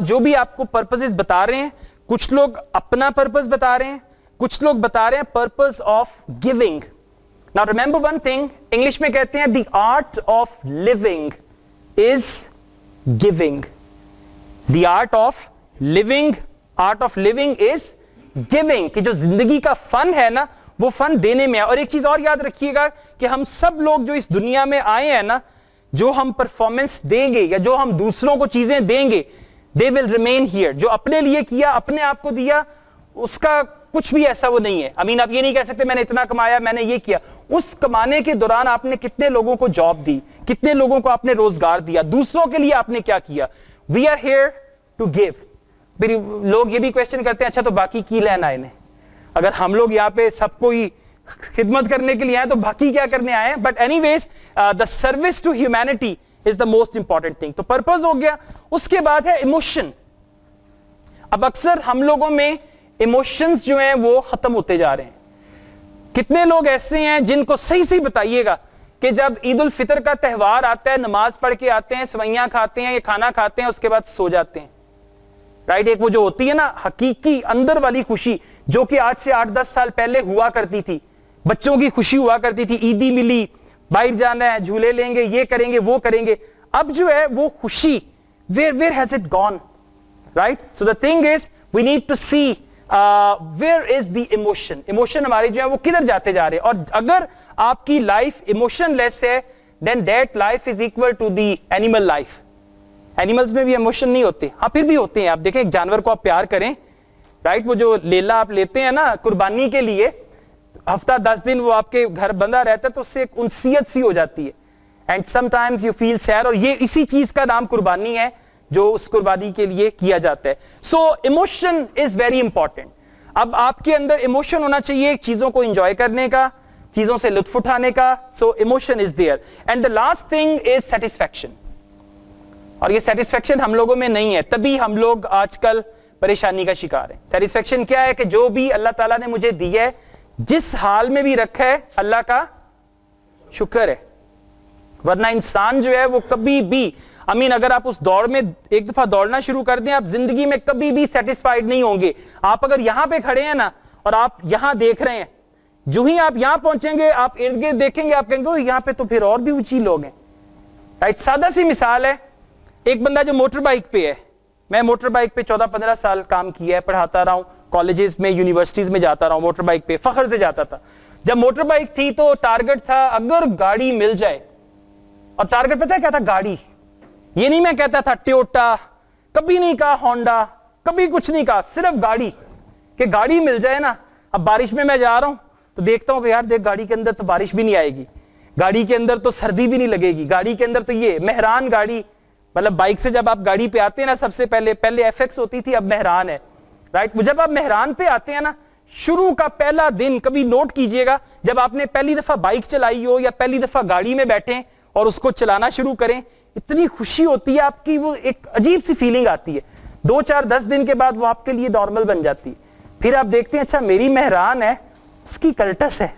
जो भी आपको पर्पसेस बता रहे हैं, कुछ लोग अपना पर्पस बता रहे हैं, कुछ लोग बता रहे हैं purpose of giving. Now remember one thing, English में कहते हैं the art of living is giving. The art of living is giving, कि जो जिंदगी का फन है ना, वो फन देने में है। और एक चीज और याद रखिएगा कि हम सब लोग जो इस दुनिया में आए हैं ना, जो हम परफॉर्मेंस देंगे या जो हम दूसरों को चीजें देंगे, दे विल रिमेन हियर। जो अपने लिए किया, अपने आप को दिया, उसका कुछ भी ऐसा वो नहीं है। आप ये नहीं कह सकते मैंने इतना कमाया, मैंने ये किया। उस कमाने के दौरान आपने कितने लोगों को जॉब दी, कितने लोगों को आपने रोजगार दिया, दूसरों के लिए आपने क्या किया। We are here to give. फिर लोग ये भी क्वेश्चन करते हैं, अच्छा तो बाकी की लेना आए ने? अगर हम लोग यहाँ पे सबको ही खिदमत करने के लिए आए तो बाकी क्या करने आए? But anyways, the service to humanity is the most important thing. तो पर्पस हो गया। उसके बाद है इमोशन। अब अक्सर हम लोगों में इमोशंस जो हैं वो खत्म होते जा रहे हैं। कितने लोग ऐसे हैं जिनको सही सही बताइएगा कि जब ईद उल फितर का त्यौहार आता है, नमाज पढ़ के आते हैं, सवैयां खाते हैं या खाना खाते हैं, उसके बाद सो जाते हैं, राइट? एक वो जो होती है ना हकीकी अंदर वाली खुशी, जो कि आज से 8-10 साल पहले हुआ करती थी, बच्चों की खुशी हुआ करती थी, ईदी मिली, बाहर जाना है, झूले लेंगे, ये करेंगे, वो करेंगे। अब जो है वो खुशी, where has it gone, right? So the thing is we need to see where is the emotion हमारे जो है वो किधर जाते जा रहे हैं। और अगर आपकी लाइफ इमोशनलेस है, then that life is equal to the animal life। Animals में भी इमोशन नहीं होते, हाँ फिर भी होते हैं। आप देखें, एक जानवर को आप प्यार करें, राइट? वो जो लेला आप लेते हैं ना कुर्बानी के लिए, हफ्ता 10 दिन वो आपके घर बंधा रहता है, तो उससे एक उनसियत सी हो जाती है, and sometimes you feel sad. और ये इसी चीज का नाम कुर्बानी है जो उस कुर्बानी के लिए किया जाता है। सो इमोशन इज वेरी इंपॉर्टेंट। अब आपके अंदर इमोशन होना चाहिए चीजों को एंजॉय करने का, चीजों से लुत्फ उठाने का। So emotion is there. And the last thing is satisfaction. और ये सेटिस्फैक्शन हम लोगों में नहीं है, तभी हम लोग आजकल परेशानी का शिकार है। सेटिस्फेक्शन क्या है कि जो भी अल्लाह ताला ने मुझे दिया है, जिस हाल में भी रखा है, अल्लाह का शुक्र है। वरना इंसान जो है वो कभी भी अगर आप उस दौड़ में एक दफा दौड़ना शुरू कर दें, आप जिंदगी में कभी भी सेटिस्फाइड नहीं होंगे। आप अगर यहां पे खड़े हैं ना और आप यहां देख रहे हैं, जो ही आप यहां पहुंचेंगे आप इर्द गिर्द देखेंगे, आप कहेंगे यहां पे तो फिर और भी ऊंची लोग हैं, राइट। सादा सी मिसाल है, एक बंदा जो मोटर बाइक पे है, मैं मोटर बाइक पे 14-15 साल काम किया है, पढ़ाता रहा हूं, कॉलेजेस में यूनिवर्सिटीज में जाता रहा हूं, मोटर बाइक पे फख्र से जाता था। जब मोटर बाइक थी तो टारगेट था अगर गाड़ी मिल जाए, और टारगेट पता है क्या था? गाड़ी। ये नहीं मैं कहता था टोयोटा, कभी नहीं कहा होंडा, कभी कुछ नहीं कहा, सिर्फ गाड़ी, कि गाड़ी मिल जाए ना। अब बारिश में मैं जा रहा हूं तो देखता हूं कि यार देख गाड़ी के अंदर तो बारिश भी नहीं आएगी, गाड़ी के अंदर तो सर्दी भी नहीं लगेगी, गाड़ी के अंदर तो ये मेहरान गाड़ी, मतलब बाइक से जब आप गाड़ी पे आते हैं ना, सबसे पहले एफएक्स होती थी, अब मेहरान है, राइट। जब आप मेहरान पे आते हैं ना, शुरू का पहला दिन कभी नोट कीजिएगा, जब आपने पहली दफा बाइक चलाई हो या पहली दफा गाड़ी में बैठे और उसको चलाना शुरू करें, इतनी खुशी होती है आपकी, वो एक अजीब सी फीलिंग आती है। 2-4-10 दिन के बाद वो आपके लिए नॉर्मल बन जाती है। फिर आप देखते हैं अच्छा मेरी मेहरान है, उसकी कल्टस है,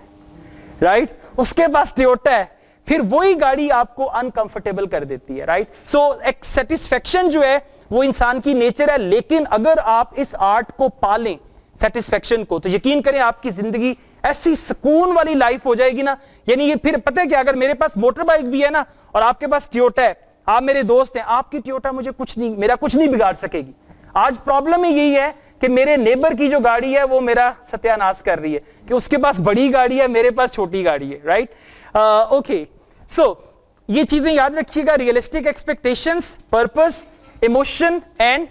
राइट, उसके पास टोयोटा है, फिर वही गाड़ी आपको अनकंफर्टेबल कर देती है, राइट। सो एक सेटिस्फेक्शन जो है वो इंसान की नेचर है, लेकिन अगर आप इस आर्ट को पालें, सेटिस्फेक्शन को, तो यकीन करें आपकी जिंदगी ऐसी सुकून वाली लाइफ हो जाएगी ना। यानी ये फिर पता है क्या, अगर मेरे पास मोटर बाइक भी है ना और आपके पास टोयोटा है, आप मेरे दोस्त हैं, आपकी टोयोटा मुझे मेरा कुछ नहीं बिगाड़ सकेगी। आज प्रॉब्लम ही यही है कि मेरे नेबर की जो गाड़ी है वो मेरा सत्यानाश कर रही है, कि उसके पास बड़ी गाड़ी है, मेरे पास छोटी गाड़ी है, राइट। ओके, सो ये चीजें याद रखिएगा, realistic expectations, purpose, emotion and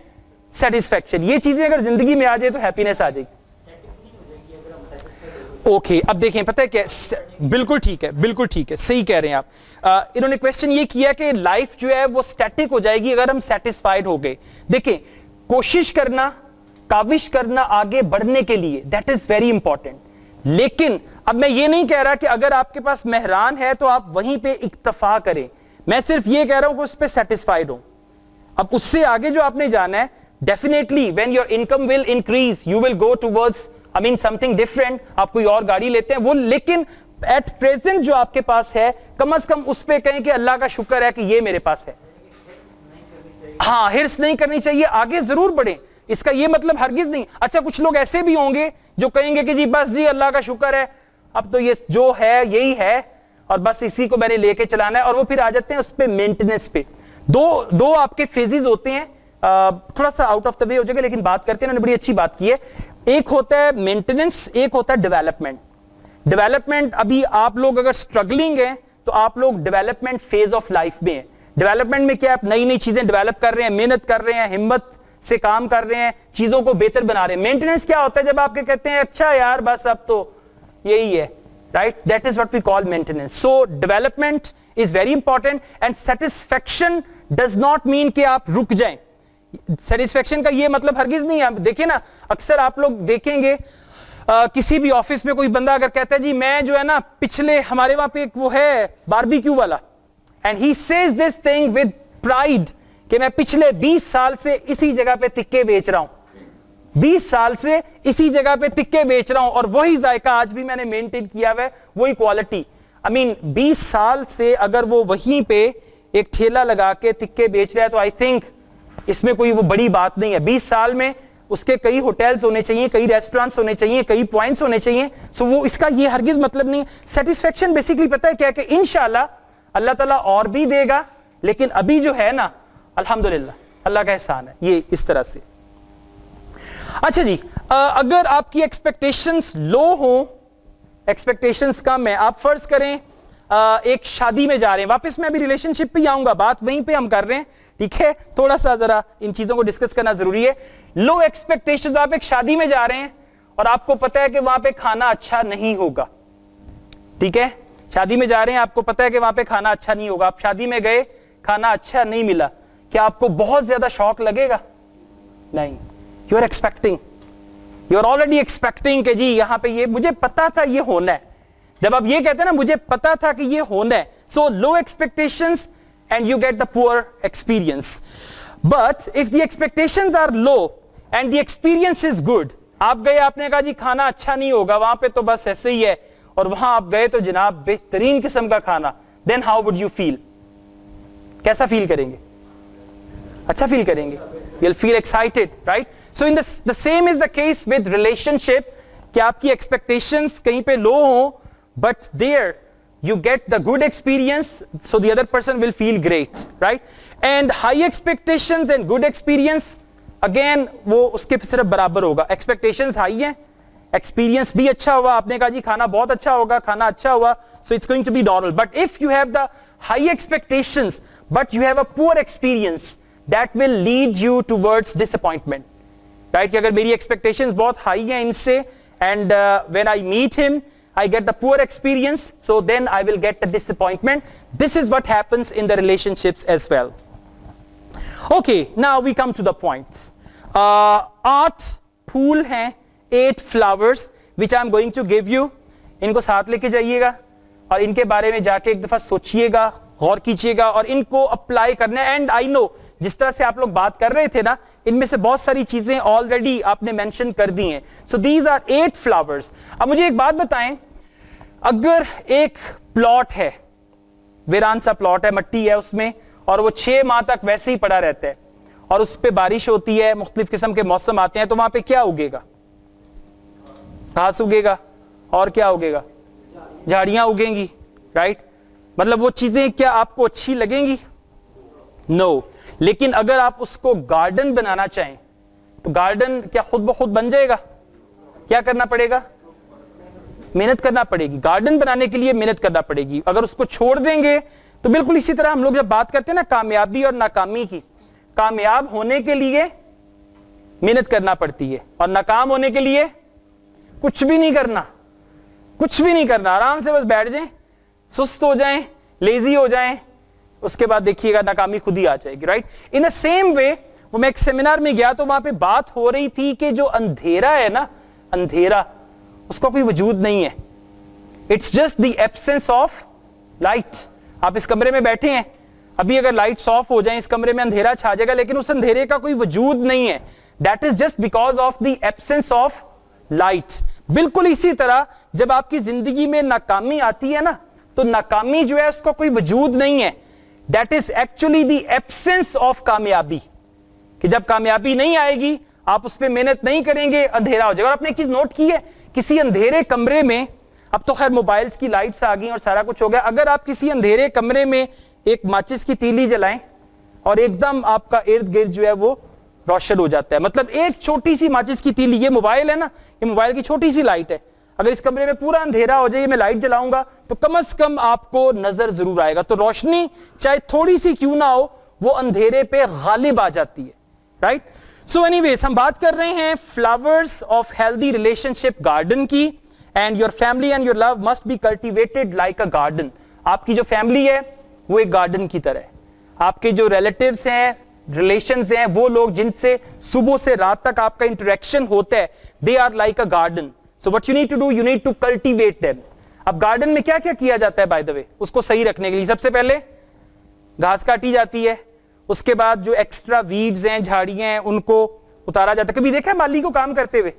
satisfaction, ये चीजें अगर जिंदगी में आ जाए तो हैप्पीनेस आ जाएगी। ओके, अब देखें, पता है क्या, बिल्कुल ठीक है, बिल्कुल ठीक है, सही कह रहे हैं आप। इन्होंने क्वेश्चन ये किया कि लाइफ जो है वो स्टैटिक हो जाएगी अगर हम सेटिस्फाइड हो गए। देखें, कोशिश करना, काविश करना आगे बढ़ने के लिए, दैट इज वेरी इंपॉर्टेंट। लेकिन अब मैं ये नहीं कह रहा कि अगर आपके पास मेहरान है तो आप वहीं पे इक्तफा करें, मैं सिर्फ ये कह रहा हूं कि उस पर सेटिस्फाइड हो। अब उससे आगे जो आपने जाना है, definitely when your income will increase you will go towards something different, आप कोई और गाड़ी लेते हैं वो, लेकिन एट प्रेजेंट जो आपके पास है कम से कम उस पे कहें कि अल्लाह का शुक्र है कि ये मेरे पास है। हाँ, हिर्स नहीं करनी चाहिए, आगे जरूर बढ़े, इसका ये मतलब हरगिज नहीं। अच्छा, कुछ लोग ऐसे भी होंगे जो कहेंगे कि जी बस जी अल्लाह का शुक्र है, अब तो ये जो है यही है और बस इसी को मैंने लेके चलाना है, और वो फिर आ जाते हैं उस पे मेंटेनेंस पे। दो आपके फेजेस होते हैं, थोड़ा सा आउट ऑफ द वे हो जाएगा लेकिन बात करते हैं, उन्होंने बड़ी अच्छी बात की है। एक होता है मेंटेनेंस, एक होता है डेवलपमेंट। डेवलपमेंट, अभी आप लोग अगर स्ट्रगलिंग हैं तो आप लोग डेवलपमेंट फेज ऑफ लाइफ में हैं। डेवलपमेंट में क्या, आप नई नई चीजें डेवलप कर रहे हैं, मेहनत कर रहे हैं, हिम्मत से काम कर रहे हैं, चीजों को बेहतर बना रहे हैं। मेंटेनेंस क्या होता है, जब आपके कहते हैं अच्छा यार बस अब तो यही है, right, that is what we call maintenance. So development is very important and satisfaction does not mean कि आप रुक जाएं। सेटिस्फेक्शन का ये मतलब हरगिज नहीं है। देखिए ना, अक्सर आप लोग देखेंगे किसी भी ऑफिस में कोई बंदा अगर कहता है जी मैं जो है ना पिछले, हमारे वहां पे एक वो है बारबेक्यू वाला, and he says this thing with pride कि मैं पिछले 20 साल से इसी जगह पे तिक्के बेच रहा हूं, 20 साल से इसी जगह पे तिक्के बेच रहा हूं और वही जायका आज भी मैंने मेंटेन किया हुआ है, वही क्वालिटी। 20 साल से अगर वो वहीं पे एक ठेला लगा के तिक्के बेच रहा है तो आई थिंक इसमें कोई वो बड़ी बात नहीं है। 20 साल में उसके कई होटल्स होने चाहिए, कई रेस्टोरेंट्स होने चाहिए, कई पॉइंट्स होने चाहिए। सो वो इसका ये हरगिज मतलब नहीं। सेटिस्फेक्शन बेसिकली पता है क्या है कि इंशाल्लाह अल्लाह ताला और भी देगा, लेकिन अभी जो है ना अल्हम्दुलिल्लाह अल्लाह का एहसान है, ये इस तरह से। अच्छा जी, अगर आपकी एक्सपेक्टेशंस लो हो, एक्सपेक्टेशंस कम है, आप फर्ज करें एक शादी में जा रहे हैं, वापस मैं अभी रिलेशनशिप पे आऊंगा, बात वहीं पे हम कर रहे हैं, ठीक है, थोड़ा सा जरा इन चीजों को डिस्कस करना जरूरी है। लो एक्सपेक्टेशंस, आप एक शादी में जा रहे हैं और आपको पता है कि वहां पे खाना अच्छा नहीं होगा, ठीक है, शादी में जा रहे हैं, आपको पता है कि वहां पे खाना अच्छा नहीं होगा, आप शादी में गए, खाना अच्छा नहीं मिला, क्या आपको बहुत ज्यादा शौक लगेगा? नहीं, you are expecting, you are already expecting कि जी यहां पे ये मुझे पता था ये होना है। जब आप ये कहते हैं ना मुझे पता था कि ये होना है, so low expectations and you get the poor experience. But if the expectations are low and the experience is good, आप गए, आपने कहा जी खाना अच्छा नहीं होगा वहां पे, तो बस ऐसे ही है, और वहां आप गए तो जनाब बेहतरीन किस्म का खाना, then how would you feel? कैसा फील करेंगे? अच्छा फील करेंगे, you'll feel excited, right? So in the same is the case with relationship, कि आपकी expectations कहीं पे low हो, but there you get the good experience, so the other person will feel great, right? And high expectations and good experience, again वो उसके सिर्फ बराबर होगा. Expectations high है, experience भी अच्छा हुआ, आपने कहा जी खाना बहुत अच्छा होगा, खाना अच्छा हुआ, so it's going to be normal. But if you have the high expectations but you have a poor experience, that will lead you towards disappointment, right? कि अगर मेरी expectations बहुत high हैं इनसे, and when I meet him I get the poor experience, so then I will get the disappointment. This is what happens in the relationships as well. Okay, now we come to the point. 8 फूल हैं, 8 flowers which I am going to give you. इनको साथ लेके जाइएगा और इनके बारे में जाके एक दफा सोचिएगा, गौर कीजिएगा और इनको अप्लाई करना है. एंड आई नो जिस तरह से आप लोग बात कर रहे थे ना, इनमें से बहुत सारी चीजें ऑलरेडी आपने मेंशन कर दी हैं. So these are 8 flowers. अब मुझे एक बात बताएं, अगर एक प्लॉट है, वीरान सा प्लॉट है, मट्टी है उसमें, और वो 6 माह तक वैसे ही पड़ा रहता है, और उस पर बारिश होती है, मुख्तलिफ किस्म के मौसम आते हैं, तो वहां पे क्या उगेगा? घास उगेगा, और क्या उगेगा? झाड़ियां उगेंगी, राइट? मतलब वो चीजें क्या आपको अच्छी लगेंगी? नो. लेकिन अगर आप उसको गार्डन बनाना चाहें तो गार्डन क्या खुद ब खुद बन जाएगा? क्या करना पड़ेगा? मेहनत करना पड़ेगी. गार्डन बनाने के लिए मेहनत करना पड़ेगी. अगर उसको छोड़ देंगे तो बिल्कुल इसी तरह हम लोग जब बात करते हैं ना कामयाबी और नाकामी की, कामयाब होने के लिए मेहनत करना पड़ती है और नाकाम होने के लिए कुछ भी नहीं करना, कुछ भी नहीं करना, आराम से बस बैठ जाएं, सुस्त हो जाएं, लेजी हो जाएं, उसके बाद देखिएगा नाकामी खुद ही आ जाएगी, राइट? इन द सेम वे, वो मैं एक सेमिनार में गया तो वहां पे बात हो रही थी कि जो अंधेरा है ना, अंधेरा, उसका कोई वजूद नहीं है. It's just the absence of light. आप इस कमरे में बैठे हैं, अभी अगर लाइट्स ऑफ हो जाए इस कमरे में अंधेरा छा जाएगा, लेकिन उस अंधेरे का कोई वजूद नहीं है. That is just because of the absence of light. बिल्कुल इसी तरह जब आपकी जिंदगी में नाकामी आती है ना, तो नाकामी जो है उसका कोई वजूद नहीं है. That is actually the absence of कामयाबी. कि जब कामयाबी नहीं आएगी, आप उस पर मेहनत नहीं करेंगे, अंधेरा हो जाएगा. और आपने एक चीज नोट की है, किसी अंधेरे कमरे में, अब तो खैर मोबाइल्स की लाइट्स आ गई और सारा कुछ हो गया, अगर आप किसी अंधेरे कमरे में एक माचिस की तीली जलाएं और एकदम आपका इर्द गिर्द जो है वो रोशन हो जाता है. मतलब एक छोटी सी माचिस की तीली, ये मोबाइल है ना, ये मोबाइल की छोटी सी लाइट है, अगर इस कमरे में पूरा अंधेरा हो जाए, मैं लाइट जलाऊंगा तो कम से कम आपको नजर जरूर आएगा. तो रोशनी चाहे थोड़ी सी क्यों ना हो, वो अंधेरे पे गालिब आ जाती है, राइट? सो एनीवेज, हम बात कर रहे हैं flowers of healthy relationship garden की. And your family and your love must be cultivated like a garden. आपकी जो फैमिली है वो एक गार्डन की तरह है. आपके जो रिलेटिव्स हैं, रिलेशंस हैं, वो लोग जिनसे सुबह से रात तक आपका इंटरेक्शन होता है, they are like a garden. So what you need to do, you need to cultivate them. अब गार्डन में क्या क्या किया जाता है बाय द वे, उसको सही रखने के लिए? सबसे पहले घास काटी जाती है, उसके बाद जो एक्स्ट्रा वीड्स हैं, झाड़ियां हैं, उनको उतारा जाता है. कभी देखा है माली को काम करते हुए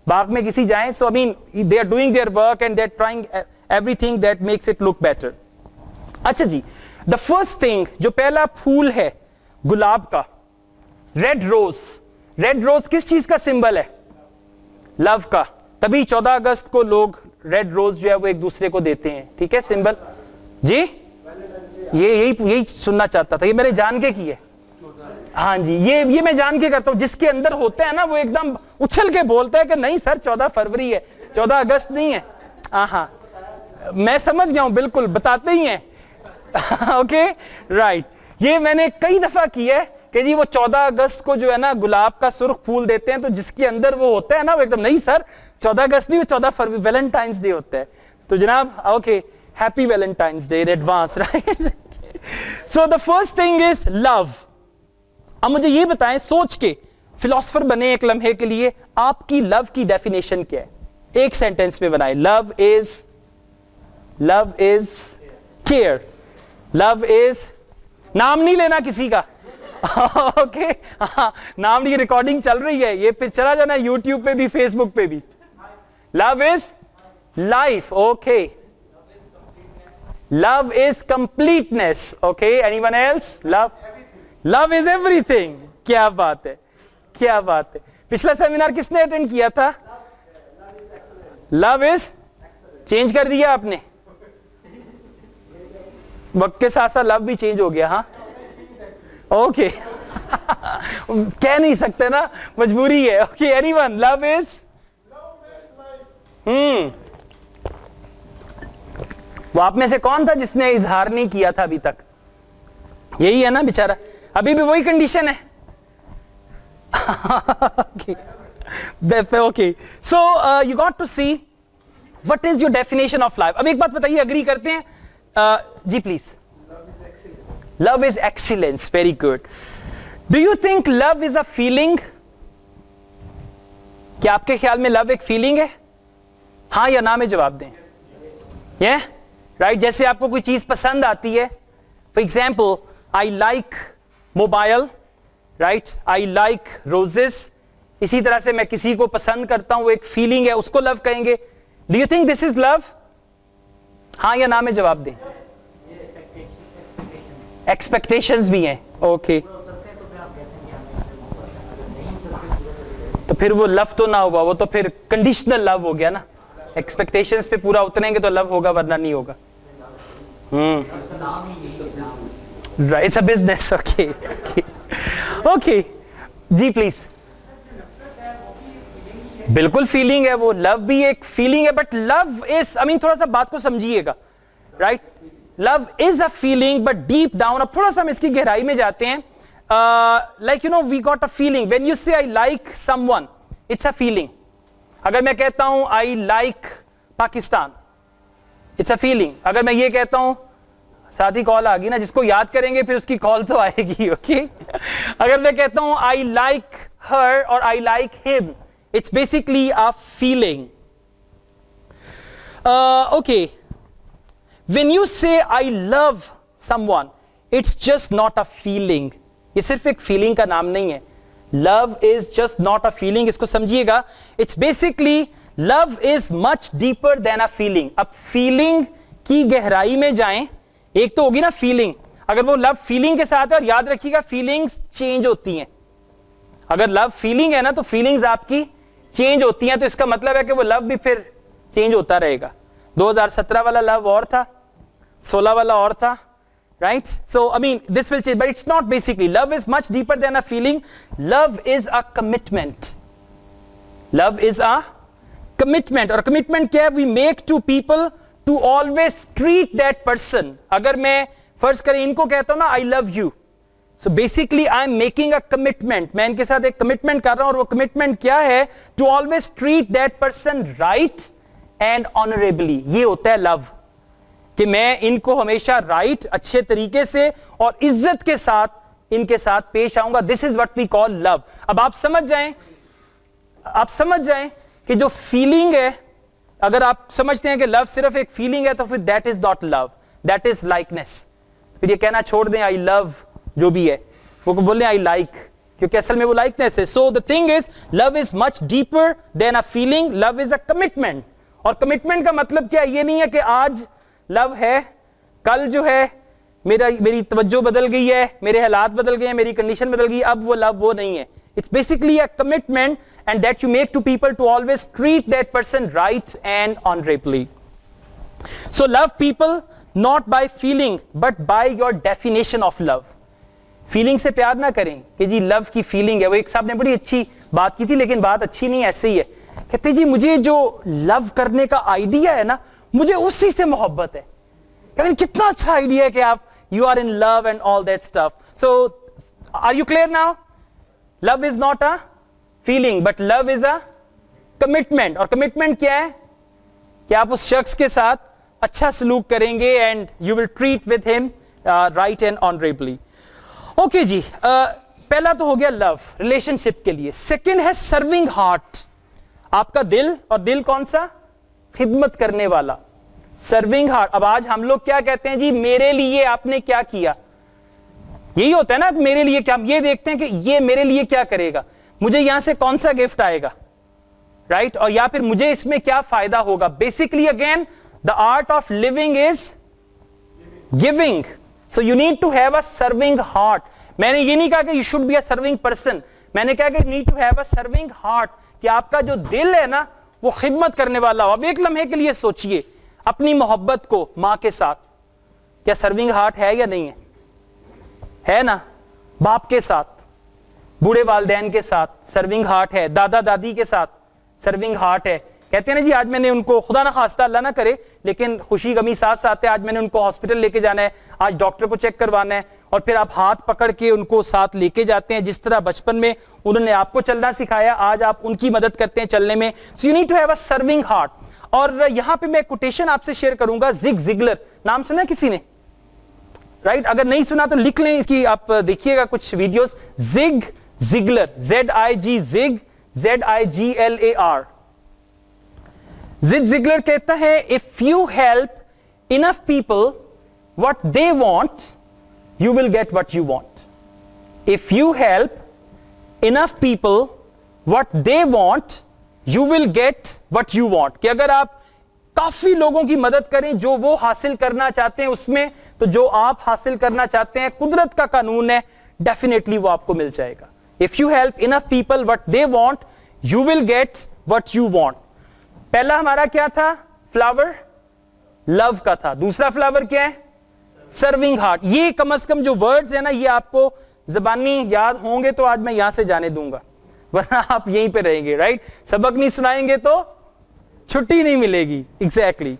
बाग में किसी जाएं? So I mean they are doing their work and they are trying everything that makes it look better. अच्छा जी, द फर्स्ट थिंग, जो पहला फूल है गुलाब का, रेड रोज. रेड रोज किस चीज का सिंबल है? लव का. तभी 14 अगस्त को लोग रेड रोज जो है वो एक दूसरे को देते हैं, ठीक है, सिंबल. जी, ये यही सुनना चाहता था, ये मैंने जान के की है. हाँ जी, ये मैं जान के करता हूं. जिसके अंदर होता है ना वो एकदम उछल के बोलता है कि नहीं सर 14 फरवरी है, 14 अगस्त नहीं है. हाँ, मैं समझ गया हूं, बिल्कुल बताते ही हैं. Okay, right. ये मैंने कई दफा किया है कि जी वो 14 अगस्त को जो है ना गुलाब का सुर्ख फूल देते हैं, तो जिसके अंदर वो होता है ना वो एकदम, नहीं सर 14 अगस्त नहीं, वो 14 फरवरी वैलेंटाइंस डे होता है. तो जनाब okay, happy Valentine's day in advance, right? So the first thing is love. अब मुझे ये बताएं, सोच के फिलोसफर बने एक लम्हे के लिए, आपकी लव की डेफिनेशन क्या है? एक सेंटेंस में बनाए. Love is care. Love is, नाम नहीं लेना किसी का, ओके, नाम की रिकॉर्डिंग चल रही है, ये फिर चला जाना यूट्यूब पे भी, फेसबुक पे भी. Love is life. Okay, love is completeness. Okay, anyone else? Love is everything. क्या बात है, क्या बात है. पिछला सेमिनार किसने अटेंड किया था? लव इज, चेंज कर दिया आपने वक्त के साथ साथ, लव भी चेंज हो गया. हाँ, ओके. कह नहीं सकते ना, मजबूरी है. Okay, anyone? लव इज, वो आप में से कौन था जिसने इजहार नहीं किया था अभी तक? यही है ना बेचारा, अभी भी वही कंडीशन है. Okay, so you got to see what is your definition of life. अब एक बात बताइए, अग्री करते हैं? जी please. Love is excellence. Very good. Do you think love is a feeling? क्या आपके ख्याल में लव एक फीलिंग है? हाँ या ना में जवाब दें. ये राइट, जैसे आपको कोई चीज पसंद आती है, for example I like mobile, right, I like roses. इसी तरह से मैं किसी को पसंद करता हूं, वो एक फीलिंग है, उसको लव कहेंगे. Do you think this is love? हाँ या ना में जवाब दें. एक्सपेक्टेशंस भी हैं. ओके, तो फिर वो लव तो ना हुआ, वो तो फिर कंडीशनल लव हो गया ना. एक्सपेक्टेशंस पे पूरा उतरेंगे तो लव होगा, वरना नहीं होगा. Right, it's a business. Okay, okay जी प्लीज. बिल्कुल फीलिंग है वो, लव भी एक फीलिंग है, but love is, I mean थोड़ा सा बात को समझिएगा, right. Love is a feeling but deep down, अब थोड़ा सा हम इसकी गहराई में जाते हैं. Like you know, we got a feeling when you say I like someone, it's a feeling. अगर मैं कहता हूं I like Pakistan, it's a feeling. अगर मैं ये कहता हूं, साथ ही कॉल आ गई ना, जिसको याद करेंगे फिर उसकी कॉल तो आएगी. ओके, अगर मैं कहता हूं आई लाइक हर और I like him, it's basically a feeling. Okay, when you say I love someone, it's just not a feeling. ये सिर्फ एक फीलिंग का नाम नहीं है. Love is just not a feeling. इसको समझिएगा. It's basically, love is much deeper than a feeling. अब फीलिंग की गहराई में जाएं, एक तो होगी ना फीलिंग, अगर वो लव फीलिंग के साथ है, और याद रखिएगा फीलिंग्स चेंज होती हैं. अगर लव फीलिंग है ना, तो फीलिंग्स आपकी चेंज होती हैं, तो इसका मतलब है कि वो लव भी फिर चेंज होता रहेगा. 2017 वाला लव और था, 16 वाला और था, right. So I mean this will change, but it's not basically. Love is much deeper than a feeling. Love is a commitment. Love is a commitment. और कमिटमेंट क्या है? We make to people to always treat that person. अगर मैं फर्ज करें इनको कहता हूं ना I love you, so basically I am making a commitment. मैं इनके साथ एक कमिटमेंट कर रहा हूं, और वो कमिटमेंट क्या है? To always treat that person right and honourably. ये होता है लव, कि मैं इनको हमेशा राइट, अच्छे तरीके से और इज्जत के साथ इनके साथ पेश आऊंगा. This is what we call love. अब आप समझ जाएं कि जो फीलिंग है, अगर आप समझते हैं कि लव सिर्फ एक फीलिंग है, तो फिर that is not love, that is likeness. फिर ये कहना छोड़ दें आई लव, जो भी है वो बोल रहे आई लाइक, क्योंकि असल में वो लाइकनेस है. So the thing is, love is much deeper than a feeling. Love is a commitment. और कमिटमेंट का मतलब क्या? ये नहीं है कि आज लव है, कल जो है मेरी तवज्जो बदल गई है, मेरे हालात बदल गए हैं, मेरी कंडीशन बदल गई, अब वो लव वो नहीं है. It's basically a commitment, and that you make to people to always treat that person right and honourably. So love people not by feeling but by your definition of love. Feeling से प्यार ना करें कि जी love की feeling है. वो एक साहब ने बड़ी अच्छी बात की थी, लेकिन बात अच्छी नहीं, ऐसे ही है. कहते जी मुझे जो लव करने का आइडिया है ना, मुझे उसी से मोहब्बत है. कितना अच्छा आइडिया है कि आप you are in love and all that stuff. So are you clear now? Love is not a feeling but love is a commitment. और कमिटमेंट क्या है? कि आप उस शख्स के साथ अच्छा सलूक करेंगे and you will treat with him right and honourably. Okay जी, पहला तो हो गया लव रिलेशनशिप के लिए. सेकंड है सर्विंग हार्ट. आपका दिल, और दिल कौन सा? खिदमत करने वाला, सर्विंग हार्ट. अब आज हम लोग क्या कहते हैं जी, मेरे लिए आपने क्या किया? यही होता है ना, मेरे लिए क्या, हम ये देखते हैं कि ये मेरे लिए क्या करेगा, मुझे यहां से कौन सा गिफ्ट आएगा, राइट, और या फिर मुझे इसमें क्या फायदा होगा. Basically again the art of living is giving. So you need to have a serving heart. मैंने ये नहीं कहा कि you should be a serving person, मैंने कहा कि you need to have a serving heart, कि आपका जो दिल है ना वो खिदमत करने वाला हो. अब एक लम्हे के लिए सोचिए अपनी मोहब्बत को मां के साथ, क्या सर्विंग हार्ट है या नहीं है ना. बाप के साथ, बूढ़े वालदैन के साथ सर्विंग हार्ट है, दादा दादी के साथ सर्विंग हार्ट है. कहते हैं ना जी, आज मैंने उनको, खुदा ना खास्ता अल्लाह ना करे, लेकिन खुशी गमी साथ साथ है, आज मैंने उनको हॉस्पिटल लेके जाना है, आज डॉक्टर को चेक करवाना है, और फिर आप हाथ पकड़ के उनको साथ लेके जाते हैं. जिस तरह बचपन में उन्होंने आपको चलना सिखाया, आज आप उनकी मदद करते हैं चलने में. So you need to have a serving heart. और यहां पे मैं कोटेशन आपसे शेयर करूंगा. जिग जिगलर, नाम सुना किसी ने, राइट? अगर नहीं सुना तो लिख लें, इसकी आप देखिएगा कुछ videos. Zig Ziglar, ZIG, Zig ZIGLAR. Zig Ziglar कहता है, if you help enough people what they want, you will get what you want. If you help enough people what they want, you will get what you want. कि अगर आप काफी लोगों की मदद करें जो वो हासिल करना चाहते हैं उसमें, तो जो आप हासिल करना चाहते हैं, कुदरत का कानून है, डेफिनेटली वो आपको मिल जाएगा. If you help enough people what they want, you will get what you want. पहला हमारा क्या था? फ्लावर लव का था. दूसरा फ्लावर क्या है? Serving heart. ये कम से कम जो वर्ड्स है ना, ये आपको जबानी याद होंगे तो आज मैं यहां से जाने दूंगा, वरना आप यहीं पे रहेंगे, राइट? सबक नहीं सुनाएंगे तो छुट्टी नहीं मिलेगी. Exactly.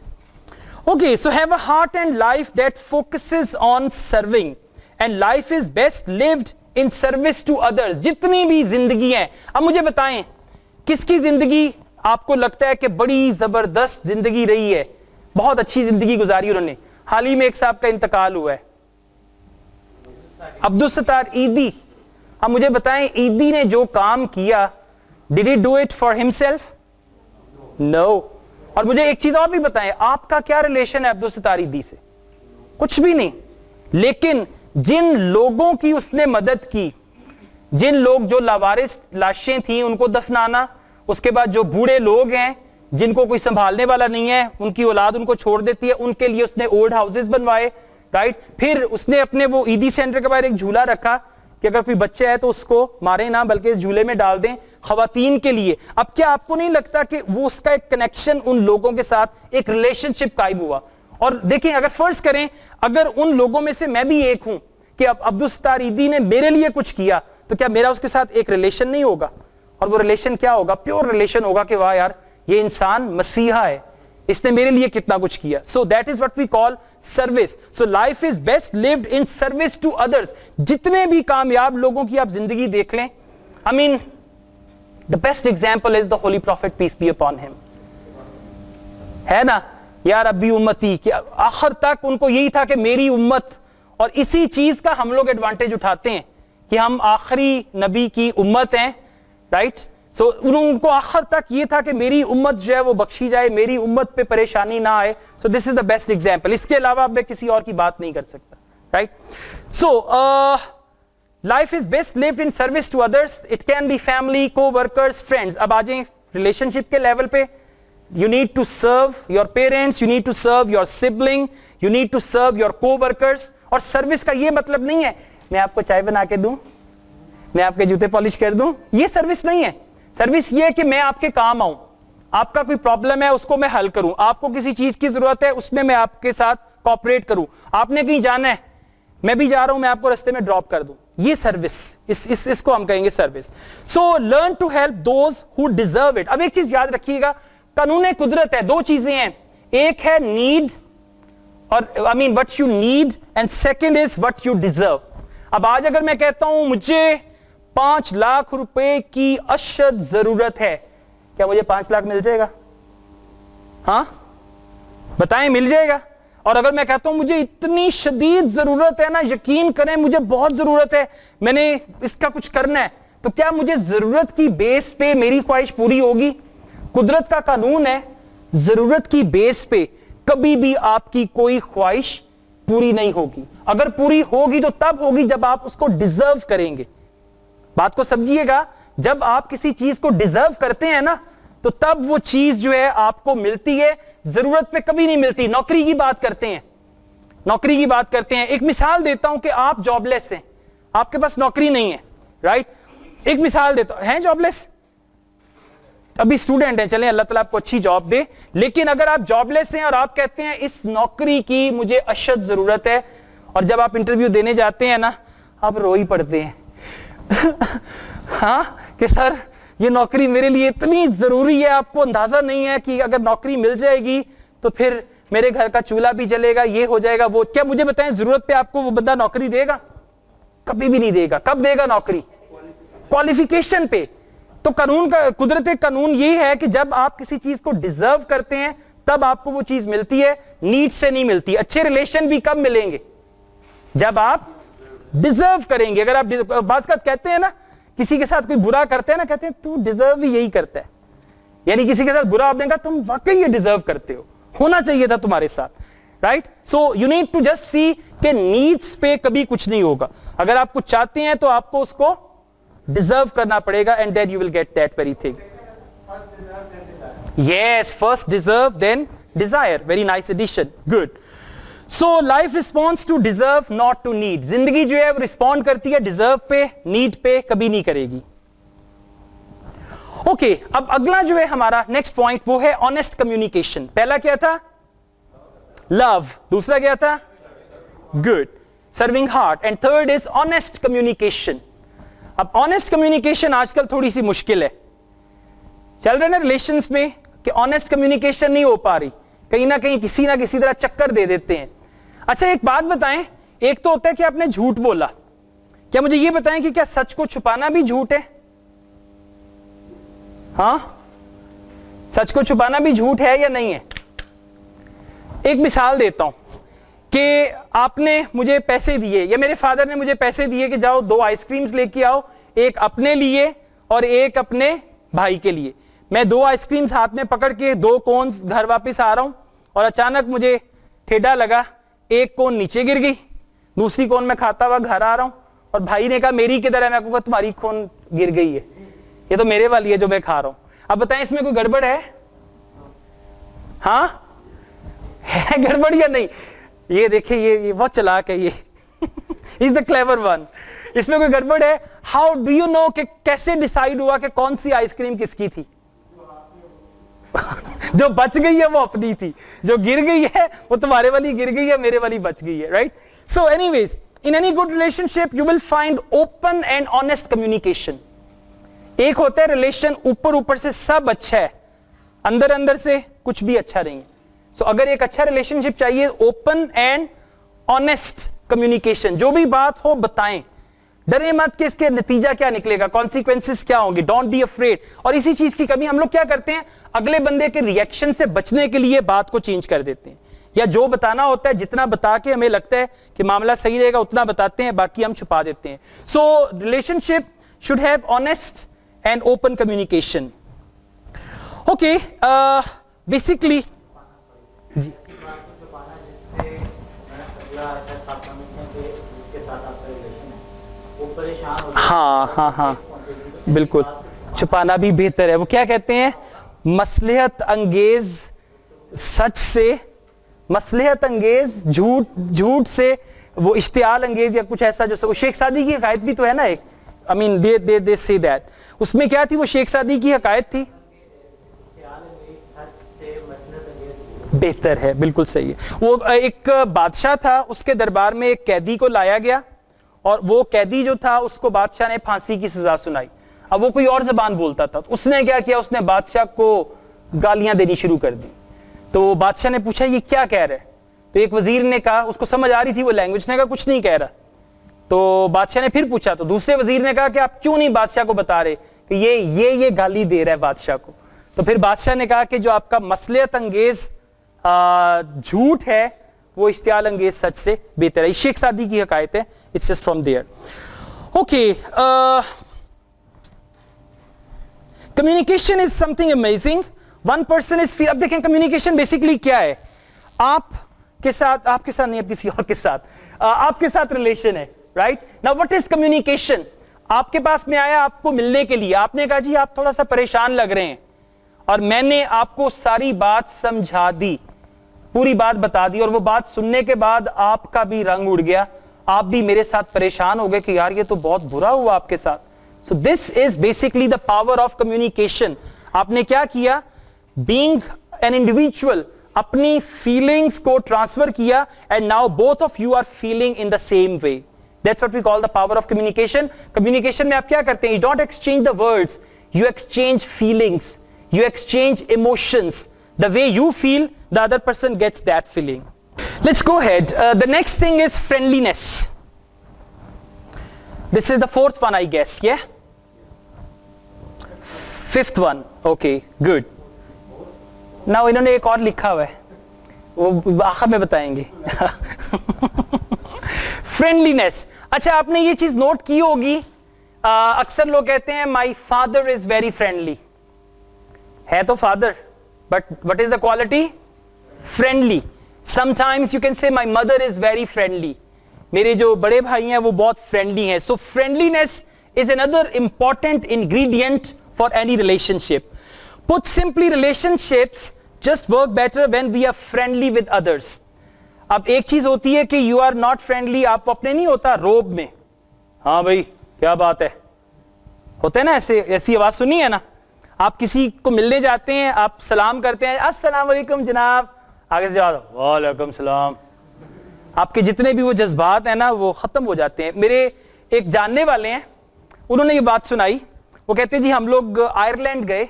Okay, so have a heart and life that focuses on serving, and life is best lived in service to others. जितनी भी जिंदगी है, अब मुझे बताएं किसकी जिंदगी आपको लगता है कि बड़ी जबरदस्त जिंदगी रही है, बहुत अच्छी जिंदगी गुजारी उन्होंने. हाल ही में एक साहब का इंतकाल हुआ है, अब्दुल सत्तार ईदी. अब मुझे बताएं, ईदी ने जो काम किया, did he do it for himself? No. और मुझे एक चीज और भी बताएं, आपका क्या रिलेशन है अब्दुल सत्तार ईदी से? कुछ भी नहीं. लेकिन जिन लोगों की उसने मदद की, जिन लोग जो लावारिस लाशें थी उनको दफनाना, उसके बाद जो बूढ़े लोग हैं जिनको कोई संभालने वाला नहीं है, उनकी औलाद उनको छोड़ देती है, उनके लिए उसने ओल्ड हाउसेस बनवाए, राइट? फिर उसने अपने वो ईदी सेंटर के बाहर एक झूला रखा कि अगर कोई बच्चा है तो उसको मारे ना, बल्कि इस झूले में डाल दें खवातीन के लिए. अब क्या आपको नहीं लगता कि वो उसका एक कनेक्शन उन लोगों के साथ, एक रिलेशनशिप कायम हुआ? और देखें, अगर फर्ज करें, अगर उन लोगों में से मैं भी एक हूं कि अब अब्दुल सत्तार ईदी ने मेरे लिए कुछ किया, तो क्या मेरा उसके साथ एक रिलेशन नहीं होगा? और वो रिलेशन क्या होगा? प्योर रिलेशन होगा कि वाह यार, ये इंसान मसीहा है, इसने मेरे लिए कितना कुछ किया. So that is what we call service. So life is best lived in service to others. जितने भी कामयाब लोगों की आप जिंदगी देख लें, I mean the best example is the holy prophet, peace be upon him, है ना यार. अभी उम्मती कि आखिर तक उनको यही था कि मेरी उम्मत, और इसी चीज का हम लोग एडवांटेज उठाते हैं कि हम आखिरी नबी की उम्मत हैं, राइट? सो उनको आखिर तक ये था कि मेरी उम्मत जो है वो बख्शी जाए, मेरी उम्मत पे परेशानी ना आए. सो this is the best example. इसके अलावा मैं किसी और की बात नहीं कर सकता, right? So life is best lived in service to others. It can be family, co-workers, friends. अब आ जाए रिलेशनशिप के लेवल पे. You need to serve your parents, you need to serve your sibling, you need to serve your co-workers. और service का ये मतलब नहीं है मैं आपको चाय बना के दूं, मैं आपके जूते पॉलिश कर दूं. ये सर्विस नहीं है. सर्विस ये है कि मैं आपके काम आऊं, आपका कोई प्रॉब्लम है उसको मैं हल करूं, आपको किसी चीज की जरूरत है उसमें मैं आपके साथ कोऑपरेट करूं, आपने कहीं जाना है, मैं भी जा रहा हूं, मैं आपको रास्ते में ड्रॉप कर दूं. ये सर्विस, इसको हम कहेंगे service. So learn to help those who deserve it. अब एक चीज याद रखिएगा, कानून कुदरत है, दो चीजें हैं. एक है नीड, और I mean what you need, and second is what you deserve. अब आज अगर मैं कहता हूं मुझे 5 लाख रुपए की अशद जरूरत है, क्या मुझे 5 लाख मिल जाएगा? हाँ बताएं, मिल जाएगा? और अगर मैं कहता हूं मुझे इतनी शदीद जरूरत है ना, यकीन करें मुझे बहुत जरूरत है, मैंने इसका कुछ करना है, तो क्या मुझे जरूरत की बेस पे मेरी ख्वाहिश पूरी होगी? कुदरत का कानून है, जरूरत की बेस पे कभी भी आपकी कोई ख्वाहिश पूरी नहीं होगी। अगर पूरी होगी तो तब होगी जब आप उसको डिजर्व करेंगे। बात को समझिएगा, जब आप किसी चीज को डिजर्व करते हैं ना, तो तब वो चीज जो है आपको मिलती है, जरूरत पे कभी नहीं मिलती। नौकरी की बात करते हैं, नौकरी की बात करते हैं। एक मिसाल देता हूं कि आप जॉबलेस हैं, आपके पास नौकरी नहीं है, राइट। एक मिसाल देता हूं, हैं जॉबलेस, अभी स्टूडेंट हैं, चलें अल्लाह ताला आपको अच्छी जॉब दे। लेकिन अगर आप जॉबलेस हैं और आप कहते हैं इस नौकरी की मुझे अशद जरूरत है, और जब आप इंटरव्यू देने जाते हैं ना, आप रो ही पड़ते हैं हाँ, कि सर ये नौकरी मेरे लिए इतनी जरूरी है, आपको अंदाजा नहीं है कि अगर नौकरी मिल जाएगी तो फिर मेरे घर का चूल्हा भी जलेगा, ये हो जाएगा, वो। क्या मुझे बताएं, जरूरत पे आपको वो बंदा नौकरी देगा? कभी भी नहीं देगा। कब देगा नौकरी? क्वालिफिकेशन पे। तो कानून का, कुदरत कानून यही है कि जब आप किसी चीज को डिजर्व करते हैं तब आपको वो चीज मिलती है, नीड से नहीं मिलती। अच्छे रिलेशन भी कब मिलेंगे? जब आप डिजर्व करेंगे। अगर आप बात कहते हैं ना, किसी के साथ कोई बुरा करते हैं ना, कहते हैं तू डिजर्व ही यही करता है, यानी किसी के साथ बुरा आपने कहा तुम वाकई ये डिजर्व करते हो, होना चाहिए था तुम्हारे साथ, right. So you need to just see कि नीड्स पे कभी कुछ नहीं होगा। अगर आप कुछ चाहते हैं तो आपको उसको डिजर्व करना पड़ेगा, and then you will get that very thing. Yes, first deserve then desire. Very nice addition, good. So life response to deserve not to need. जिंदगी जो है वो रिस्पॉन्ड करती है डिजर्व पे, नीड पे कभी नहीं करेगी। ओके, अब अगला जो है हमारा नेक्स्ट पॉइंट वो है ऑनेस्ट कम्युनिकेशन। पहला क्या था? लव। दूसरा क्या था? Good, serving heart. And third is honest communication. अब ऑनेस्ट कम्युनिकेशन आजकल थोड़ी सी मुश्किल है, चल रहे ना रिलेशंस में कि ऑनेस्ट कम्युनिकेशन नहीं हो पा रही, कहीं ना कहीं किसी ना किसी तरह चक्कर दे देते हैं। अच्छा एक बात बताएं, एक तो होता है कि आपने झूठ बोला, क्या मुझे ये बताएं कि क्या सच को छुपाना भी झूठ है? हाँ, सच को छुपाना भी झूठ है या नहीं है? एक मिसाल देता हूं कि आपने मुझे पैसे दिए, या मेरे फादर ने मुझे पैसे दिए कि जाओ 2 आइसक्रीम्स लेके आओ, एक अपने लिए और एक अपने भाई के लिए। मैं 2 आइसक्रीम्स हाथ में पकड़ के 2 कोन्स घर वापस आ रहा हूं, और अचानक मुझे ठेडा लगा, एक कोन नीचे गिर गई, दूसरी कोन मैं खाता हुआ घर आ रहा हूं, और भाई ने कहा मेरी किधर है? मैं कहूंगा तुम्हारी कोन गिर गई है, ये तो मेरे वाली है जो मैं खा रहा हूं। अब बताएं इसमें कोई गड़बड़ है? हाँ है गड़बड़ या नहीं? ये देखिए ये बहुत चालाक है, ये इज द क्लेवर वन। इसमें कोई गड़बड़ है? हाउ डू यू नो कि कैसे डिसाइड हुआ कि कौन सी आइसक्रीम किसकी थी? जो बच गई है वो अपनी थी, जो गिर गई है वो तुम्हारे वाली गिर गई है, मेरे वाली बच गई है, right. So anyways, in any good relationship you will find open and honest communication. एक होता है रिलेशन ऊपर ऊपर से सब अच्छा है, अंदर अंदर से कुछ भी अच्छा नहीं है। सो अगर एक अच्छा रिलेशनशिप चाहिए, ओपन एंड ऑनेस्ट कम्युनिकेशन, जो भी बात हो बताएं, डरे मत कि इसके नतीजा क्या निकलेगा, कॉन्सिक्वेंसेस क्या होंगे, डोंट बी अफ्रेड। और इसी चीज की कमी हम लोग क्या करते हैं, अगले बंदे के रिएक्शन से बचने के लिए बात को चेंज कर देते हैं, या जो बताना होता है जितना बता के हमें लगता है कि मामला सही रहेगा उतना बताते हैं, बाकी हम छुपा देते हैं। So relationship should have honest and open communication. Okay, basically जी हाँ बिल्कुल, छुपाना भी बेहतर है। वो क्या कहते हैं, मसलहत अंगेज सच से, मसलहत अंगेज झूठ से, वो इश्तियाल अंगेज या कुछ ऐसा। जो शेख सादी की हकायत भी तो है ना एक, आई मीन दे से दैट, उसमें क्या थी, वो शेख सादी की हकायत थी, बेहतर है, बिल्कुल सही है। वो एक बादशाह था, उसके दरबार में एक कैदी को लाया गया, और वो कैदी जो था उसको बादशाह ने फांसी की सजा सुनाई। अब वो कोई और जबान बोलता था, तो उसने क्या किया, उसने बादशाह को गालियां देनी शुरू कर दी। तो बादशाह ने पूछा ये क्या कह रहा है? तो एक वजीर ने कहा, उसको समझ आ रही थी वो लैंग्वेज, ने कहा कुछ नहीं कह रहा। तो बादशाह ने फिर पूछा, तो दूसरे वजीर ने कहा कि आप क्यों नहीं बादशाह को बता रहे कि ये गाली दे रहा है बादशाह को? तो फिर बादशाह ने कहा कि जो आपका मसलहत अंगेज झूठ है वो इश्तियाल अंगेज सच से बेहतर है। शेख सादी की हकायत है, it's just from there. Okay, communication is something amazing. One person is, अब देखें कम्युनिकेशन बेसिकली क्या है, आप के साथ, आपके साथ नहीं, अब किसी और के साथ, आपके साथ रिलेशन है, right? Now what is communication? आपके पास में आया आपको मिलने के लिए, आपने कहा जी आप थोड़ा सा परेशान लग रहे हैं, और मैंने आपको सारी बात समझा दी, पूरी बात बता दी, और वो बात सुनने के बाद आपका भी रंग उड़ गया, आप भी मेरे साथ परेशान हो गए कि यार ये तो बहुत बुरा हुआ आपके साथ. So this is basically the power of communication. आपने क्या किया? बीइंग एन इंडिविजुअल अपनी फीलिंग्स को ट्रांसफर किया, and now both of you are feeling in the same way. That's what we call the power of communication. Communication में आप क्या करते हैं? You don't exchange the words, you exchange feelings, you exchange emotions. The way you feel, the other person gets that feeling. Let's go ahead. The next thing is friendliness. This is the fourth one, I guess. Yeah? Fifth one. Okay, good. Now इन्होंने एक और लिखा हुआ है, वो आखिर में बताएंगे. Friendliness. अच्छा, आपने ये चीज नोट की होगी, अक्सर लोग कहते हैं my father is very friendly. है तो father, but what is the quality? Friendly. Sometimes you can say my mother is very friendly. मेरे जो बड़े भाई हैं वो बहुत फ्रेंडली हैं. So friendliness is another important ingredient for any relationship. Put simply, relationships just work better when we are friendly with others. अब एक चीज होती है कि यू आर नॉट फ्रेंडली, आप अपने नहीं होता रोब में, हाँ भाई क्या बात है, होते हैं ना ऐसे, ऐसी आवाज सुनी है ना? आप किसी को मिलने जाते हैं, आप सलाम करते हैं, अस्सलाम वालेकुम जनाब, आगे से जवाब वालेकुम सलाम. आपके जितने भी वो जज्बात हैं ना वो खत्म हो जाते हैं. मेरे एक जानने वाले हैं, उन्होंने ये बात सुनाई. वो कहते हैं जी हम लोग आयरलैंड गए,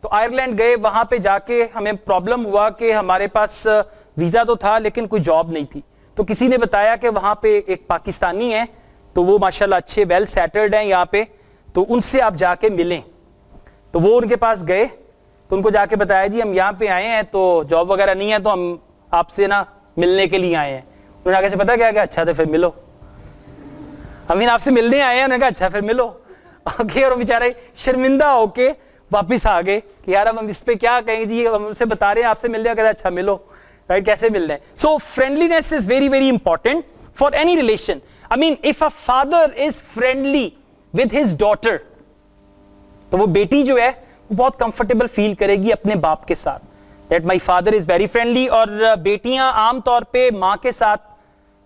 तो आयरलैंड गए, वहां पे जाके हमें प्रॉब्लम हुआ कि हमारे पास वीजा तो था लेकिन कोई जॉब नहीं थी. तो किसी ने बताया कि वहां पे एक पाकिस्तानी है, तो वो माशाल्लाह अच्छे वेल सेटल्ड हैं यहाँ पे, तो उनसे आप जाके मिलें. तो वो उनके पास गए, तो उनको जाके बताया जी हम यहाँ पे आए हैं, तो जॉब वगैरह नहीं है, तो हम आपसे ना मिलने के लिए आए हैं. उन्होंने आगे से पता क्या क्या, अच्छा तो फिर मिलो, हम आपसे मिलने आए हैं. उन्होंने कहा अच्छा फिर मिलो. ओके, और बेचारे शर्मिंदा होके वापिस आ गए कि यार अब हम इस पे क्या कहेंगे जी, हम उनसे बता रहे हैं आपसे मिल जाए, अच्छा मिलो, राइट? कैसे मिल रहे हैं? So friendliness is very very important for any relation. I mean if a father is friendly with his daughter, तो वो बेटी जो है वो बहुत कंफर्टेबल फील करेगी अपने बाप के साथ, that my father is very friendly. और बेटियां आमतौर पे मां के साथ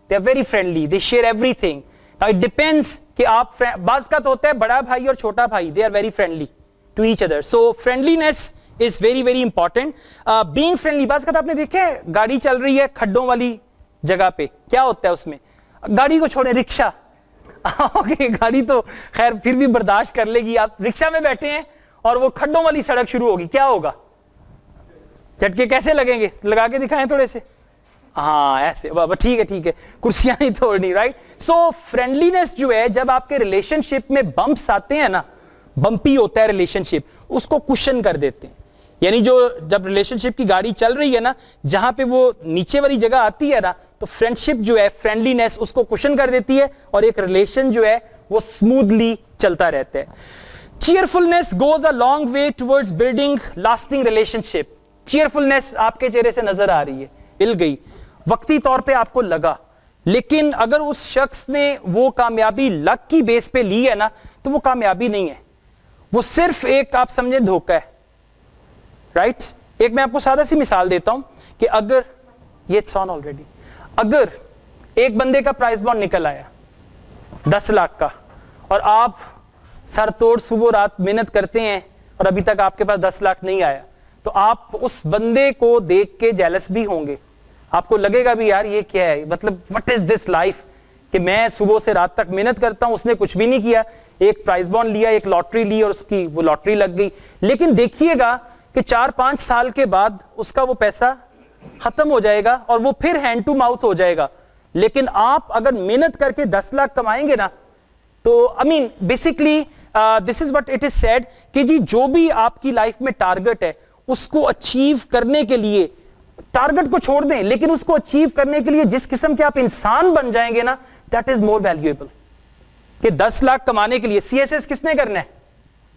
they are very friendly, they share everything. Now it depends कि आप, बाज का तो होता है बड़ा भाई और छोटा भाई, they are very friendly to each other. So friendliness is very very important. Being friendly, बाज का आपने देखे गाड़ी चल रही है खड्डों वाली जगह पे, क्या होता है उसमें? गाड़ी को छोड़े, रिक्शा. ओके, गाड़ी तो खैर फिर भी बर्दाश्त कर लेगी. आप रिक्शा में बैठे हैं और वो खड्डों वाली सड़क शुरू होगी, क्या होगा? झटके कैसे लगेंगे? लगा के दिखाएं थोड़े से. हाँ ऐसे, बाबा ठीक है ठीक है, कुर्सियां नहीं तोड़नी, राइट? सो फ्रेंडलीनेस जो है, जब आपके रिलेशनशिप में बम्प्स आते हैं ना, बम्पी होता है रिलेशनशिप, उसको कुशन कर देते हैं. यानी जो जब रिलेशनशिप की गाड़ी चल रही है ना, जहां पे वो नीचे वाली जगह आती है ना, तो फ्रेंडशिप जो है, फ्रेंडलीनेस उसको कुशन कर देती है, और एक रिलेशन जो है वो स्मूथली चलता रहता है. Cheerfulness goes a long way towards building lasting relationship. Cheerfulness आपके चेहरे से नजर आ रही है, हिल गई, वक्ती तौर पे आपको लगा, लेकिन अगर उस शख्स ने वो कामयाबी लक की बेस पे ली है ना, तो वो कामयाबी नहीं है, वो सिर्फ एक आप समझे धोखा है, राइट? एक मैं आपको सादा सी मिसाल देता हूं कि अगर ये ऑन ऑलरेडी, अगर एक बंदे का प्राइस बॉन्ड निकल आया 10 लाख का, और आप सर तोड़ सुबह रात मेहनत करते हैं और अभी तक आपके पास 10 लाख नहीं आया, तो आप उस बंदे को देख के जेलस भी होंगे. आपको लगेगा भी यार ये क्या है, मतलब व्हाट इज दिस लाइफ, कि मैं सुबह से रात तक मेहनत करता हूं, उसने कुछ भी नहीं किया, एक प्राइस बॉन्ड लिया, एक लॉटरी ली और उसकी वो लॉटरी लग गई. लेकिन देखिएगा कि 4-5 साल के बाद उसका वो पैसा खत्म हो जाएगा और वो फिर हैंड टू माउथ हो जाएगा. लेकिन आप अगर मेहनत करके 10 लाख कमाएंगे ना, तो I mean basically this is what it is said कि जी जो भी आपकी लाइफ में टारगेट है उसको अचीव करने के लिए, टारगेट को छोड़ दें, लेकिन उसको अचीव करने के लिए जिस किस्म के आप इंसान बन जाएंगे ना, दैट इज मोर वैल्यूएबल. कि 10 लाख कमाने के लिए सीएसएस किसने करना है?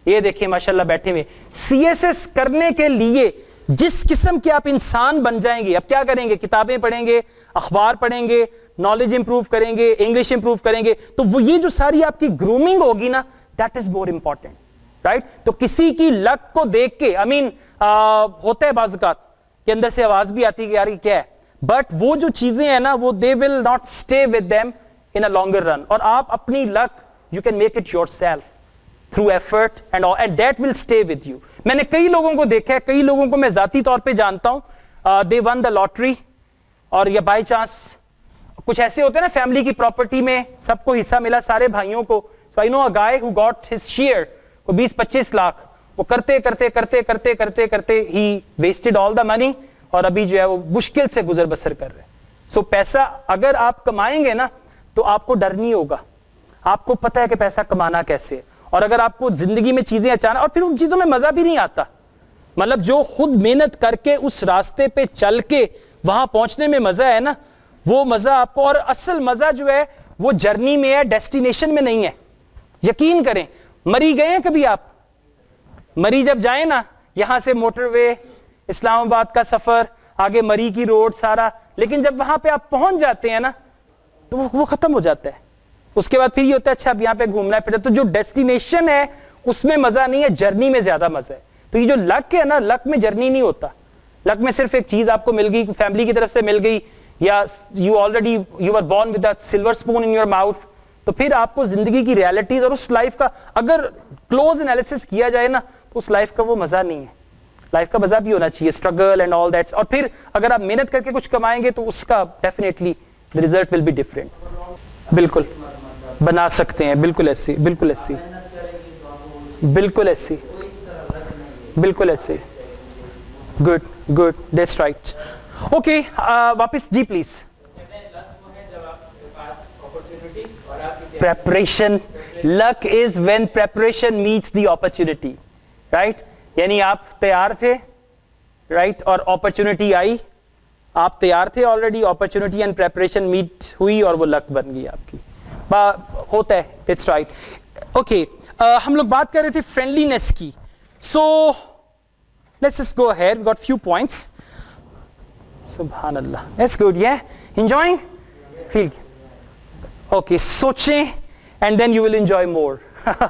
ये देखिए माशाल्लाह बैठे हुए, सीएसएस करने के लिए जिस किस्म के आप इंसान बन जाएंगे, अब क्या करेंगे, किताबें पढ़ेंगे, अखबार पढ़ेंगे, नॉलेज इंप्रूव करेंगे, इंग्लिश इंप्रूव करेंगे, तो वो ये जो सारी आपकी ग्रूमिंग होगी ना, that is more important, right. तो किसी की लक को देख के, आई मीन होता है बाज़-औक़ात के अंदर से आवाज भी आती है कि यार ये क्या है, बट वो जो चीजें हैं ना, वो they will not stay with them in a longer run. और आप अपनी luck, you can make it yourself through effort and that will stay with you. मैंने कई लोगों को देखा है, कई लोगों को मैं जाती तौर पे जानता हूं, दे वन द लॉटरी, और या बाय चांस कुछ ऐसे होते हैं ना, फैमिली की प्रॉपर्टी में सबको हिस्सा मिला, सारे भाइयों को। So I know a guy who got his share, वो 20-25 लाख, वो करते करते करते करते करते करते ही वेस्टेड ऑल द मनी, और अभी जो है वो मुश्किल से गुजर बसर कर रहे हैं। सो पैसा अगर आप कमाएंगे ना, तो आपको डर नहीं होगा, आपको पता है कि पैसा कमाना कैसे है। और अगर आपको जिंदगी में चीजें अचानक, और फिर उन चीजों में मजा भी नहीं आता, मतलब जो खुद मेहनत करके उस रास्ते पे चल के वहां पहुंचने में मजा है ना, वो मजा आपको, और असल मजा जो है वो जर्नी में है, डेस्टिनेशन में नहीं है। यकीन करें, मरी गए हैं कभी आप? मरी जब जाए ना, यहां से मोटरवे, इस्लामाबाद का सफर, आगे मरी की रोड सारा, लेकिन जब वहां पे आप पहुंच जाते हैं ना, तो वो खत्म हो जाता है। उसके बाद फिर ये होता है अच्छा अब यहां पे घूमना है, फिर तो जो डेस्टिनेशन है उसमें मजा नहीं है, जर्नी में ज्यादा मजा है। तो ये जो लक है ना, लक में जर्नी नहीं होता, लक में सिर्फ एक चीज आपको मिल गई, फैमिली की तरफ से मिल गई, या you are born with a silver spoon in your mouth. तो फिर आपको जिंदगी की रियलिटीज और उस लाइफ का अगर क्लोज एनालिसिस किया जाए ना, तो उस लाइफ का वो मजा नहीं है। लाइफ का मजा भी होना चाहिए, स्ट्रगल एंड ऑल दैट। और फिर अगर आप मेहनत करके कुछ कमाएंगे तो उसका definitely the result will be different. बिल्कुल बना सकते हैं, बिल्कुल ऐसी, बिल्कुल ऐसी, बिल्कुल ऐसी, बिल्कुल ऐसी। Good good, that's right. Okay, वापस जी please. Preparation, luck is when preparation meets the opportunity, right. यानी आप तैयार थे, राइट, और अपॉर्चुनिटी आई, आप तैयार थे already, opportunity and preparation meet हुई और वो लक बन गई आपकी। होता है, दैट्स राइट। ओके, हम लोग बात कर रहे थे फ्रेंडलीनेस की। So let's just go ahead, we got few points. सुभान अल्लाह, दैट्स गुड, या एंजॉयिंग, फील, ओके, सोचें and then you will enjoy more.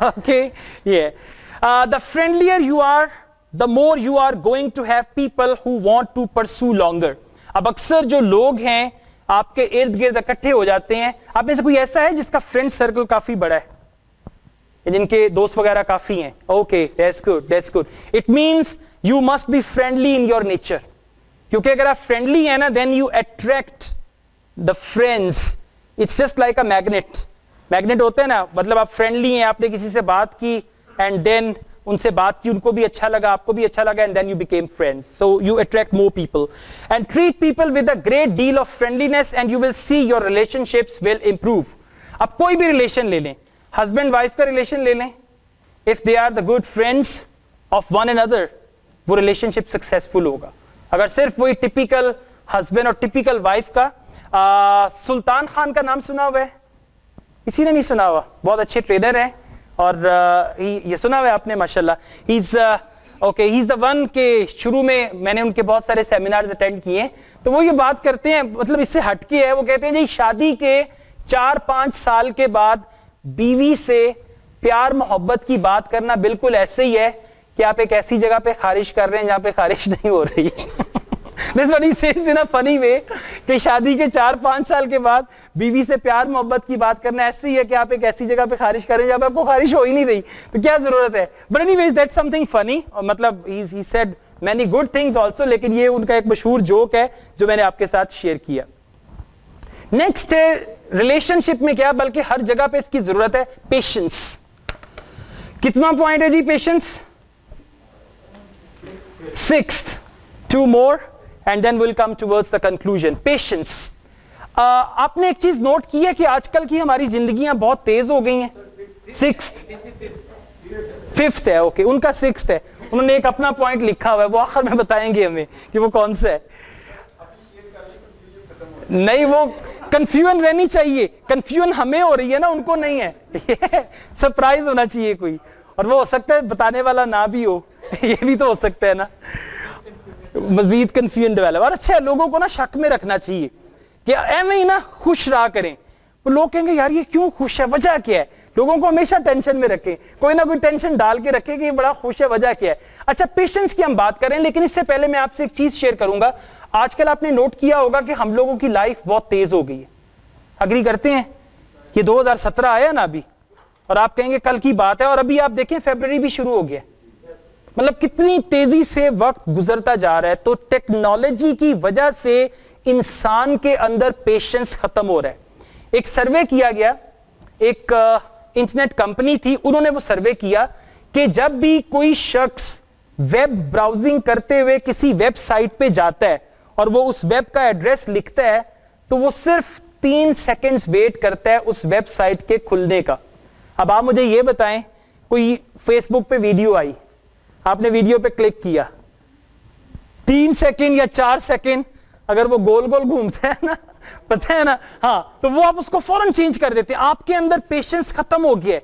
Okay, ये the friendlier you are, the more you are going to have people who want to pursue longer. अब अक्सर जो लोग हैं आपके इर्द गिर्द इकट्ठे हो जाते हैं, आप में से कोई ऐसा है जिसका फ्रेंड सर्कल काफी बड़ा है, जिनके दोस्त वगैरह काफी हैं? Okay, that's good, that's good. It means you must be friendly in your nature, क्योंकि अगर आप फ्रेंडली है ना, then you attract the friends. It's just like a magnet. Magnet होता है ना, मतलब आप फ्रेंडली हैं, आपने किसी से बात की and then उनसे बात की, उनको भी अच्छा लगा, आपको भी अच्छा लगा, and then you became friends. So you attract more people and treat people with a great deal of friendliness and you will see your relationships will improve. अब कोई भी रिलेशन ले लें, हस्बैंड वाइफ का रिलेशन ले लें, if they are the good friends of one another, वो relationship successful होगा। अगर सिर्फ वही टिपिकल हस्बैंड और टिपिकल वाइफ का, सुल्तान खान का नाम सुना हुआ है? किसी ने नहीं सुना हुआ? बहुत अच्छे ट्रेडर हैं, और ये सुना हुआ है आपने माशाल्लाह। ही इज द वन के शुरू में मैंने उनके बहुत सारे सेमिनार्स अटेंड किए हैं, तो वो ये बात करते हैं, मतलब इससे हटके है, वो कहते हैं जी शादी के 4-5 साल के बाद बीवी से प्यार मोहब्बत की बात करना बिल्कुल ऐसे ही है कि आप एक ऐसी जगह पे खारिश कर रहे हैं जहां पे खारिश नहीं हो रही। This one he says in a funny way कि शादी के 4-5 साल के बाद बीवी से प्यार मोहब्बत की बात करना ऐसे ही है कि आप एक ऐसी जगह पे खारिश करें जहां पे आपको खारिश हो ही नहीं रही, तो क्या जरूरत है? But anyways, that's something funny, और मतलब he said many good things also, लेकिन ये उनका एक मशहूर जोक है जो मैंने आपके साथ शेयर किया। नेक्स्ट है रिलेशनशिप में क्या, बल्कि हर जगह पे इसकी जरूरत है, पेशेंस। कितना पॉइंट है जी patience? 6th, 2 more and then we'll come towards the conclusion. Patience. आपने एक चीज नोट की है कि आजकल की हमारी जिंदगियां बहुत तेज हो गई हैं। 5th है, ओके, उनका 6th है, उन्होंने एक अपना पॉइंट लिखा हुआ है, वो आखिर में बताएंगे हमें कि वो कौन सा है। नहीं, वो कंफ्यूजन रहनी चाहिए, कंफ्यूजन हमें हो रही है ना, उनको नहीं है। सरप्राइज होना चाहिए कोई, और वो हो सकता है बताने वाला ना भी हो, ये भी तो हो सकता है ना। मजीद कंफ्यूजन डेवलप। और अच्छा है, लोगों को ना शक में रखना चाहिए कि ऐਵੇਂ ही ना खुश रहा करें। वो लोग कहेंगे यार ये क्यों खुश है, वजह क्या है। लोगों को हमेशा टेंशन में रखें, कोई ना कोई टेंशन डाल के रखें कि ये बड़ा खुश है, वजह क्या है। अच्छा, पेशेंस की हम बात करें, लेकिन इससे पहले मैं आपसे एक चीज शेयर करूंगा। आजकल आपने नोट किया होगा कि हम लोगों की लाइफ बहुत तेज हो गई है। अग्री करते हैं? ये 2017 आया ना अभी, और आप कहेंगे कल की बात है, और अभी आप देखें फरवरी भी शुरू हो गया। मतलब कितनी तेजी से वक्त गुजरता जा रहा है। तो टेक्नोलॉजी की वजह से इंसान के अंदर पेशेंस खत्म हो रहा है। एक सर्वे किया गया, एक इंटरनेट कंपनी थी, उन्होंने वो सर्वे किया कि जब भी कोई शख्स वेब ब्राउजिंग करते हुए किसी वेबसाइट पे जाता है और वो उस वेब का एड्रेस लिखता है, तो वो सिर्फ 3 सेकंड्स वेट करता है उस वेबसाइट के खुलने का। अब आप मुझे ये बताएं, कोई फेसबुक पे वीडियो आई, आपने वीडियो पे क्लिक किया, 3 सेकंड या 4 सेकंड अगर वो गोल गोल घूमता है ना, पता है ना, हाँ, तो वो आप उसको फौरन चेंज कर देते हैं। आपके अंदर पेशेंस खत्म हो गया है।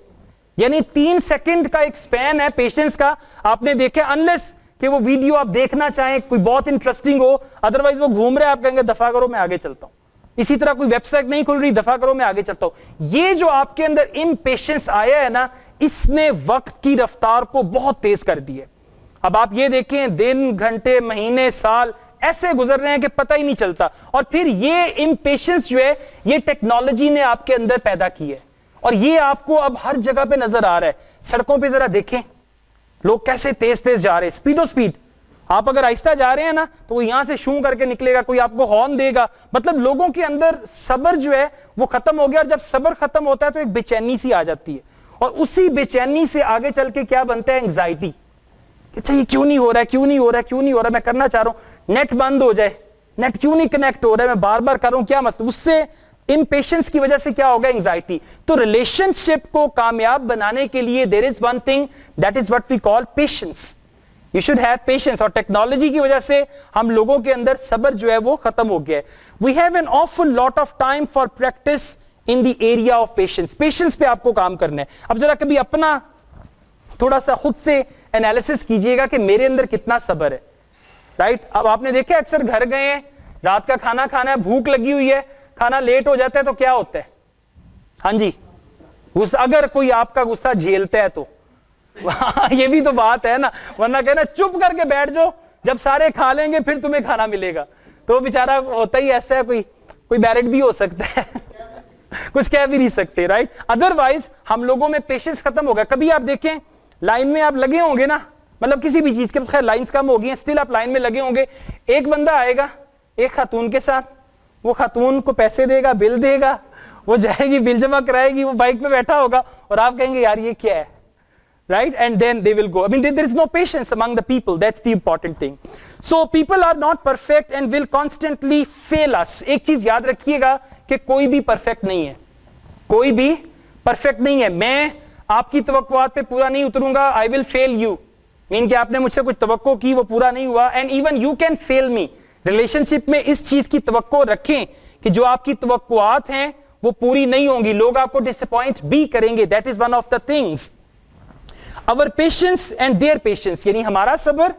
यानी 3 सेकंड का एक स्पैन है पेशेंस का। आपने देखे, अनलेस कि वो वीडियो आप देखना चाहें, कोई बहुत इंटरेस्टिंग हो, अदरवाइज वो घूम रहे, आप कहेंगे दफा करो मैं आगे चलता हूं। इसी तरह कोई वेबसाइट नहीं खुल रही, दफा करो मैं आगे चलता हूं। ये जो आपके अंदर इम्पेशेंस आया है ना, इसने वक्त की रफ्तार को बहुत तेज कर दी है। अब आप ये देखें, दिन, घंटे, महीने, साल ऐसे गुजर रहे हैं कि पता ही नहीं चलता। और फिर ये इम्पेशेंस जो है, ये टेक्नोलॉजी ने आपके अंदर पैदा की है, और ये आपको अब हर जगह पे नजर आ रहा है। सड़कों पे जरा देखें, लोग कैसे तेज तेज जा रहे हैं, स्पीडो स्पीड। आप अगर आहिस्ता जा रहे हैं ना, तो वो यहां से शू करके निकलेगा, कोई आपको हॉर्न देगा। मतलब लोगों के अंदर सब्र जो है वो खत्म हो गया। और जब सब्र खत्म होता है तो एक बेचैनी सी आ जाती है, और उसी बेचैनी से आगे चल के क्या बनता है, एंग्जाइटी। अच्छा ये क्यों नहीं हो रहा है, क्यों नहीं हो रहा है, क्यों नहीं हो रहा है, मैं करना चाह रहा हूं, नेट बंद हो जाए, नेट क्यों नहीं कनेक्ट हो रहा है, मैं बार बार कर रहा हूं, क्या मसला। उससे इम्पेशेंस की वजह से क्या होगा, एंग्जाइटी। तो रिलेशनशिप को कामयाब बनाने के लिए there is one thing, that is what we call patience. You should have patience. और टेक्नोलॉजी की वजह से हम लोगों के अंदर सब्र जो है वो खत्म हो गया है। We have an awful lot of time for practice in the area of patience. Patience पे आपको काम करना है। अब जरा कभी अपना थोड़ा सा खुद से एनालिसिस कीजिएगा कि मेरे अंदर कितना सब्र है, राइट। अब आपने देखा, अक्सर घर गए हैं, रात का खाना खाना है, भूख लगी हुई है, खाना लेट हो जाता है, तो क्या होता है, हाँ जी, गुस्सा। अगर कोई आपका गुस्सा झेलता है तो ये भी तो बात है ना, वरना कहना चुप करके बैठ जाओ, जब सारे खा लेंगे फिर तुम्हें खाना मिलेगा। तो बेचारा होता ही ऐसा है, कोई बैरिक भी हो सकता है कुछ कह भी नहीं सकते, राइट। अदरवाइज हम लोगों में पेशेंस खत्म हो गया। कभी आप देखें, लाइन में आप लगे होंगे ना, मतलब किसी भी चीज के, खैर लाइंस कम हो गई हैं, स्टिल आप लाइन में लगे होंगे। एक बंदा आएगा एक खातून के साथ, वो खातून को पैसे देगा, बिल देगा, वो जाएगी बिल जमा कराएगी, वो बाइक में बैठा होगा, और आप कहेंगे यार ये क्या है, right? And then they will go. I mean, there is no patience among the people. That's the important thing. So people are not perfect and will constantly fail us. एक चीज याद रखिएगा कि कोई भी परफेक्ट नहीं है, कोई भी परफेक्ट नहीं है। मैं आपकी तवक्कुआत पे पूरा नहीं उतरूंगा, I will fail you. Mean कि आपने मुझसे कुछ तवक्को की, वो पूरा नहीं हुआ, and even you can fail me. Relationship में इस चीज की तवक्को रखें कि जो आपकी तवक्कुआत हैं वो पूरी नहीं होंगी, लोग आपको डिसअपॉइंट भी करेंगे। That is one of the things. Our patience and their patience, यानी हमारा सब्र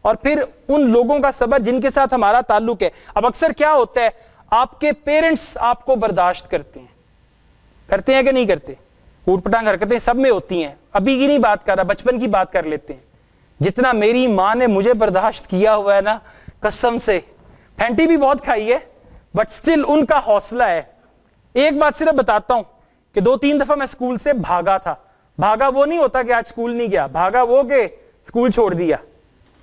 और फिर उन लोगों का सब्र जिनके साथ हमारा ताल्लुक है। अब अक्सर क्या होता है, आपके पेरेंट्स आपको बर्दाश्त करते हैं कि नहीं करते, ऊटपटांग हरकतें सब में होती हैं। अभी की नहीं बात कर रहा, बचपन की बात कर लेते हैं। जितना मेरी माँ ने मुझे बर्दाश्त किया हुआ है ना, कसम से, फैंटी भी बहुत खाई है, बट स्टिल उनका हौसला है। एक बात सिर्फ बताता हूं कि 2-3 दफा मैं स्कूल से भागा था। भागा वो नहीं होता कि आज स्कूल नहीं गया, भागा वो के स्कूल छोड़ दिया,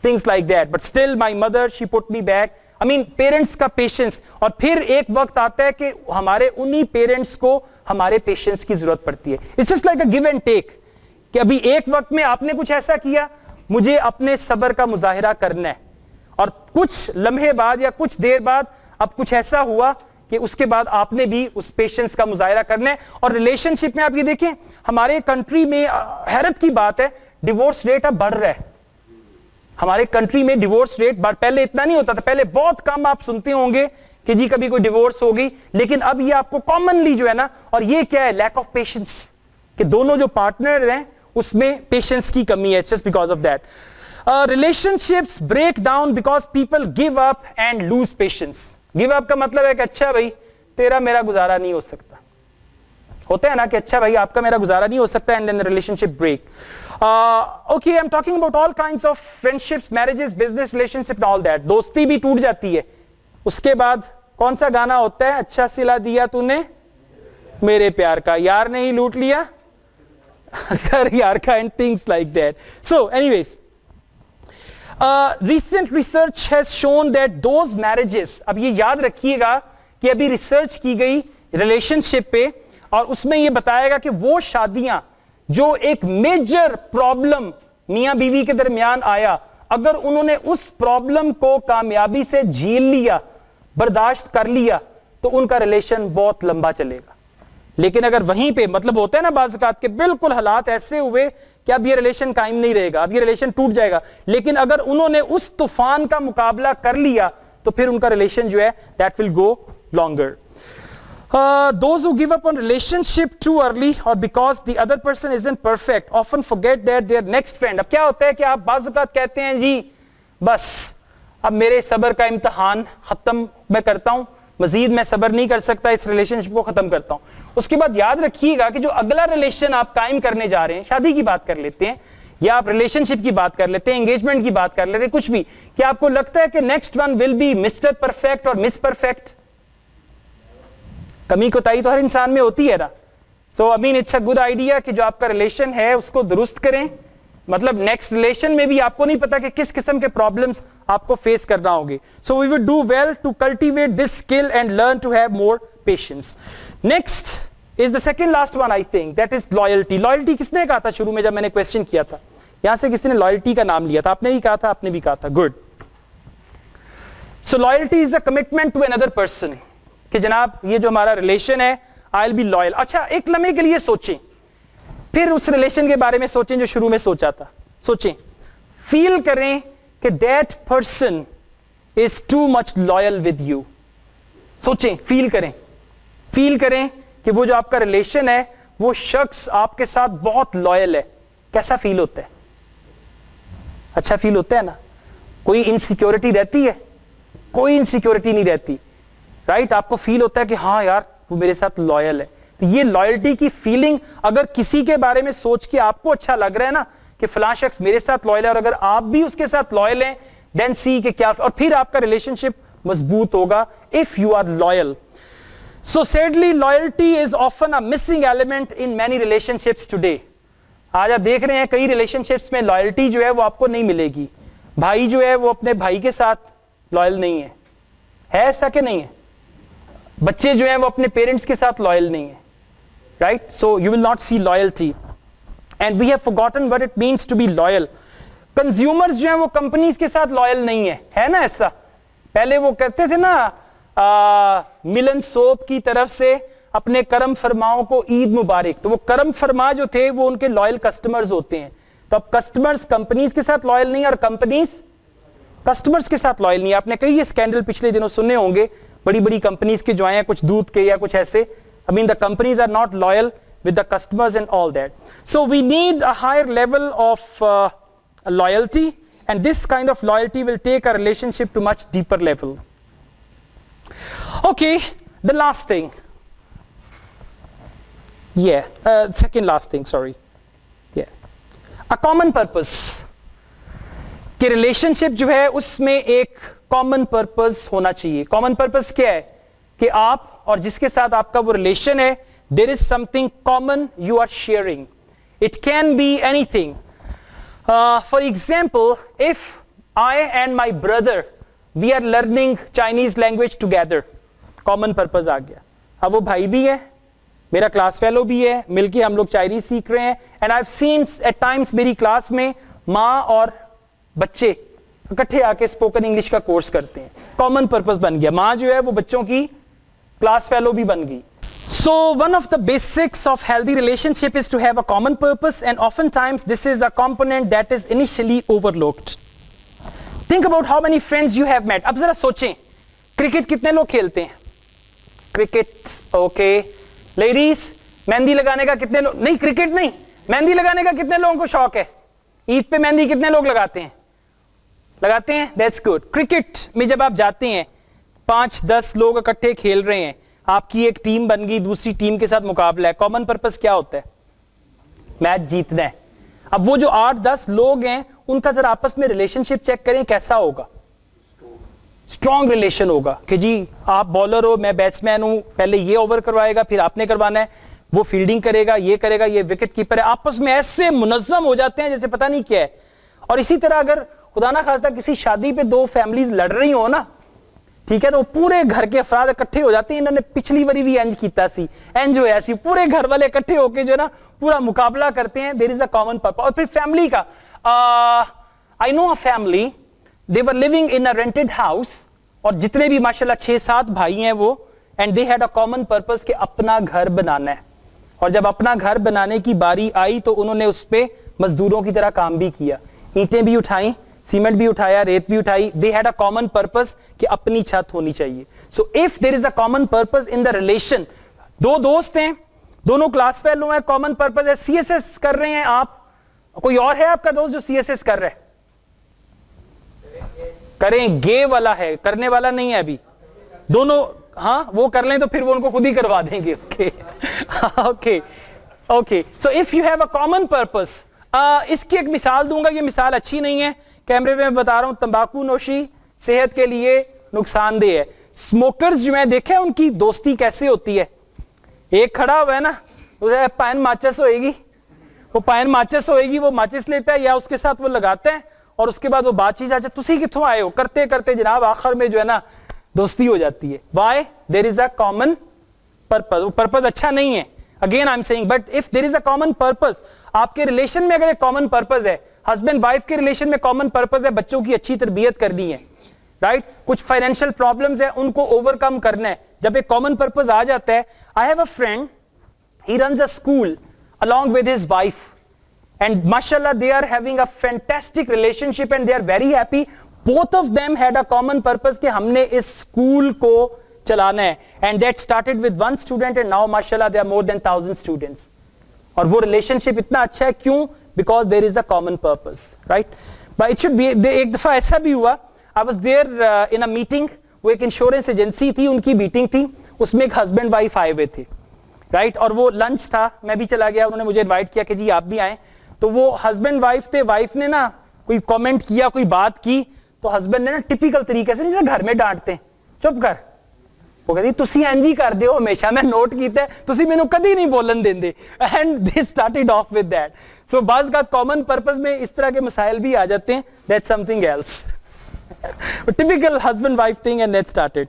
things like that, but still my mother she put me back. I mean parents का पेशेंस। और फिर एक वक्त आता है कि हमारे उन्हीं पेरेंट्स को हमारे पेशेंस की जरूरत पड़ती है। It's just like a give and take, कि अभी एक वक्त में आपने कुछ ऐसा किया, मुझे अपने सब्र का मुजाहिरा करना है, और कुछ लम्हे बाद या कुछ देर बाद अब कुछ ऐसा हुआ कि उसके बाद आपने भी उस पेशेंस का मुजाहिरा करना है। और रिलेशनशिप में आप ये देखें, हमारे कंट्री में हैरत की बात है, डिवोर्स रेट अब बढ़ रहा है। हमारे कंट्री में डिवोर्स रेट पहले इतना नहीं होता था, पहले बहुत कम आप सुनते होंगे कि जी कभी कोई डिवोर्स हो गई, लेकिन अब ये आपको कॉमनली जो है ना, और ये क्या है, लैक ऑफ पेशेंस, कि दोनों जो पार्टनर हैं उसमें पेशेंस की कमी है, just because of that. relationships break down because people give up and lose patience. Give up का मतलब है कि अच्छा भाई तेरा मेरा गुजारा नहीं हो सकता, होता है ना कि अच्छा भाई आपका मेरा गुजारा नहीं हो सकता, and then the relationship break. Okay, I'm talking about all kinds of friendships, marriages, business relationship and all that. दोस्ती भी टूट जाती है. उसके बाद कौन सा गाना होता है, अच्छा सिला दिया तूने मेरे प्यार का, यार ने ही लूट लिया कर यार का, and things like that. So anyways, recent research has shown that those marriages, अब ये याद रखिएगा कि अभी रिसर्च की गई रिलेशनशिप पे और उसमें ये बताएगा कि वो शादियां जो एक मेजर प्रॉब्लम मियां बीवी के दरमियान आया, अगर उन्होंने उस प्रॉब्लम को कामयाबी से झेल लिया, बर्दाश्त कर लिया, तो उनका रिलेशन बहुत लंबा चलेगा. लेकिन अगर वहीं पे मतलब होता है ना बाज़ औक़ात के बिल्कुल हालात ऐसे हुए कि अब ये रिलेशन कायम नहीं रहेगा, अब ये रिलेशन टूट जाएगा, लेकिन अगर उन्होंने उस तूफान का मुकाबला कर लिया तो फिर उनका रिलेशन जो है that will go longer. Those who give up on relationship too early or because the other person isn't perfect often forget that their next friend. अब क्या होता है कि आप बाज़ औक़ात कहते हैं जी बस अब मेरे सब्र का इम्तिहान खत्म मैं करता हूं, मजीद मैं सब्र नहीं कर सकता, इस रिलेशनशिप को खत्म करता हूं. उसके बाद याद रखिएगा कि जो अगला रिलेशन आप कायम करने जा रहे हैं, शादी की बात कर लेते हैं या आप रिलेशनशिप की बात कर लेते हैं, एंगेजमेंट की बात कर लेते हैं, कुछ भी, क्या आपको लगता है कि next one will be mister perfect और मिस परफेक्ट? कमी कोताही तो हर इंसान में होती है ना. So I mean it's a good idea कि जो आपका रिलेशन है उसको दुरुस्त करें. मतलब नेक्स्ट रिलेशन में भी आपको नहीं पता कि किस किस्म के प्रॉब्लम्स आपको फेस करना होंगे. So we would do well to cultivate this skill and learn to have more patience. Next is the second last one I think, that is loyalty. Loyalty किसने कहा था शुरू में जब मैंने क्वेश्चन किया था? यहां से किसी ने लॉयल्टी का नाम लिया था, आपने भी कहा था, आपने भी कहा था. Good. So loyalty is a commitment to another person कि जनाब ये जो हमारा रिलेशन है आई विल बी लॉयल. अच्छा एक लम्हे के लिए सोचें, फिर उस रिलेशन के बारे में सोचें जो शुरू में सोचा था. सोचें, फील करें कि that person is too much loyal with you. सोचें, फील करें कि वो जो आपका रिलेशन है वो शख्स आपके साथ बहुत लॉयल है. कैसा फील होता है? अच्छा फील होता है ना. कोई इनसिक्योरिटी रहती है? कोई इनसिक्योरिटी नहीं रहती, राइट? आपको फील होता है कि हाँ यार वो मेरे साथ लॉयल है. तो ये लॉयल्टी की फीलिंग, अगर किसी के बारे में सोच के आपको अच्छा लग रहा है ना कि फलां शख्स मेरे साथ लॉयल है और अगर आप भी उसके साथ लॉयल हैं, देन सी कि क्या, और फिर आपका रिलेशनशिप मजबूत होगा if you are loyal. So sadly loyalty is often a missing element in many relationships today. आज आप देख रहे हैं कई रिलेशनशिप्स में लॉयल्टी जो है वो आपको नहीं मिलेगी. भाई जो है वो अपने भाई के साथ लॉयल नहीं है ऐसा कि नहीं है? बच्चे जो हैं वो अपने पेरेंट्स के साथ लॉयल नहीं है, right? So you will not see loyalty and we have forgotten what it means to be loyal. Consumers जो हैं वो कंपनीज के साथ लॉयल नहीं है ना? ऐसा पहले वो कहते थे ना मिलन सोप की तरफ से अपने करम फरमाओं को ईद मुबारक. तो वो करम फरमा जो थे वो उनके लॉयल कस्टमर्स होते हैं. तो अब कस्टमर्स कंपनीज के साथ लॉयल नहीं और कंपनीज कस्टमर्स के साथ लॉयल नहीं. आपने कई स्कैंडल पिछले दिनों सुने होंगे, बड़ी बड़ी कंपनीज के जो आए हैं, कुछ दूध के या कुछ ऐसे. I mean the companies are not loyal with the customers and all that. So we need a higher level of loyalty and this kind of loyalty will take a relationship to much deeper level. Okay, the last thing. Yeah, second last thing, sorry. Yeah. A common purpose. कि relationship जो है उसमें एक common purpose होना चाहिए. Common purpose क्या है? कि आप और जिसके साथ आपका वो रिलेशन है, there is something common you are sharing. It can be anything. For example, if I and my brother we are learning Chinese language together, common purpose आ गया. अब वो भाई भी है, मेरा क्लास फेलो भी है, मिलके हम लोग चाइनीज सीख रहे हैं. And I have seen at times मेरी क्लास में माँ और बच्चे इकट्ठे आके स्पोकन इंग्लिश का कोर्स करते हैं. कॉमन पर्पस बन गया. माँ जो है वो बच्चों की क्लास फेलो भी बन गई. So one of the basics of healthy relationship is to have a common purpose, and oftentimes this is a component that is initially overlooked. Think about how many friends you have met. अब जरा सोचें, cricket कितने लोग खेलते हैं? Cricket, okay. Ladies, mehndi लगाने का कितने लोग? नहीं, क्रिकेट नहीं, मेहंदी लगाने का कितने लोगों को शौक है? ईद पे मेहंदी कितने लोग लगाते हैं? लगाते हैं, दैट्स गुड। क्रिकेट में जब आप जाते हैं 5-10 लोग इकट्ठे खेल रहे हैं, आपकी एक टीम बन गई, दूसरी टीम के साथ मुकाबला है, कॉमन पर्पस क्या होता है? मैच जीतना है। अब वो जो 8-10 लोग हैं उनका जरा आपस में रिलेशनशिप चेक करें, कैसा होगा? स्ट्रॉन्ग रिलेशन होगा कि जी आप बॉलर हो, मैं बैट्समैन हूं, पहले ये ओवर करवाएगा, फिर आपने करवाना है, वो फील्डिंग करेगा, ये विकेट कीपर है, आपस में ऐसे मुनज्जम हो जाते हैं जैसे पता नहीं क्या है। और इसी तरह अगर खुदा ना खास्ता किसी शादी पे 2 फैमिलीज लड़ रही हो ना, ठीक है, तो पूरे घर के अफराद इकट्ठे हो जाते हैं। इन्होंने पिछली बारी भी इंज कीता सी, इंज होया सी, पूरे घर वाले इकट्ठे होके जो है ना पूरा मुकाबला करते हैं। There is a common purpose. और फिर फैमिली का, I know a family, they were living in a rented house, और जितने भी माशाल्लाह 6-7 भाई हैं वो, and they had a common purpose कि अपना घर बनाना है। और जब अपना घर बनाने की बारी आई तो उन्होंने उस पे मजदूरों की तरह काम भी किया, ईंटें भी उठाई, सीमेंट भी उठाया, रेत भी उठाई। They had a common purpose कि अपनी छत होनी चाहिए। So if there is a common purpose in the relation, 2 दोस्त हैं, दोनों क्लास फेलो हैं, कॉमन पर्पस है, सीएसएस कर रहे हैं आप, कोई और है आपका दोस्त जो सीएसएस कर रहा है? करेंगे वाला है, करने वाला नहीं है अभी, दोनों, हाँ वो कर लें तो फिर वो उनको खुद ही करवा देंगे। Okay okay okay. So if you have a common purpose, इसकी एक मिसाल दूंगा, ये मिसाल अच्छी नहीं है, कैमरे में बता रहा हूं, तंबाकू नोशी सेहत के लिए नुकसानदेह है। स्मोकर्स जो है देखे उनकी दोस्ती कैसे होती है, एक खड़ा हुआ है ना, उसे पायन माचिस होएगी, वो पायन माचिस होएगी, वो माचिस लेता है या उसके साथ वो लगाते हैं, और उसके बाद वो बातचीत, अच्छा तुसी किथों आए हो, करते करते जनाब आखिर में जो है ना दोस्ती हो जाती है। Why? There is a common purpose. Purpose अच्छा नहीं है, again I am saying, but if there is a common purpose, आपके रिलेशन में अगर एक कॉमन पर्पस है, हस्बैंड वाइफ के रिलेशन में कॉमन पर्पस है, बच्चों की अच्छी तरबियत करनी है, राइट, कुछ फाइनेंशियल प्रॉब्लम्स है उनको ओवरकम करना है, जब एक कॉमन पर्पस आ जाता है। I have a friend, he runs a school along with his wife, and mashallah they are having a fantastic relationship and they are very happy. Both of them had a common purpose कि हमने इस school को चलाना है, and that started with 1 student and now mashallah there are more than 1000 students. और वो relationship इतना अच्छा है, क्यों? Because there is a common purpose, right? But it should be, एक दफा ऐसा भी हुआ, I was there in a meeting, वो एक इंश्योरेंस एजेंसी थी, उनकी मीटिंग थी, उसमें एक हस्बैंड वाइफ आए हुए थे, राइट, और वो लंच था, मैं भी चला गया, उन्होंने मुझे इनवाइट किया कि जी आप भी आए। तो वो हस्बैंड वाइफ थे, वाइफ ने ना कोई कमेंट किया, कोई बात की, तो हस्बैंड ने ना टिपिकल तरीके से, जैसे घर में डांटते हैं, चुप कर, वो कहती तुसी इंज ही करदे हो हमेशा, मैं नोट कीता है, तुसी मैनू कदी नहीं बोलन देंदे, and they started off with that. So बाज़ का कॉमन पर्पस में इस तरह के मसाइल भी आ जाते हैं, that's something else, typical husband wife thing, and that started.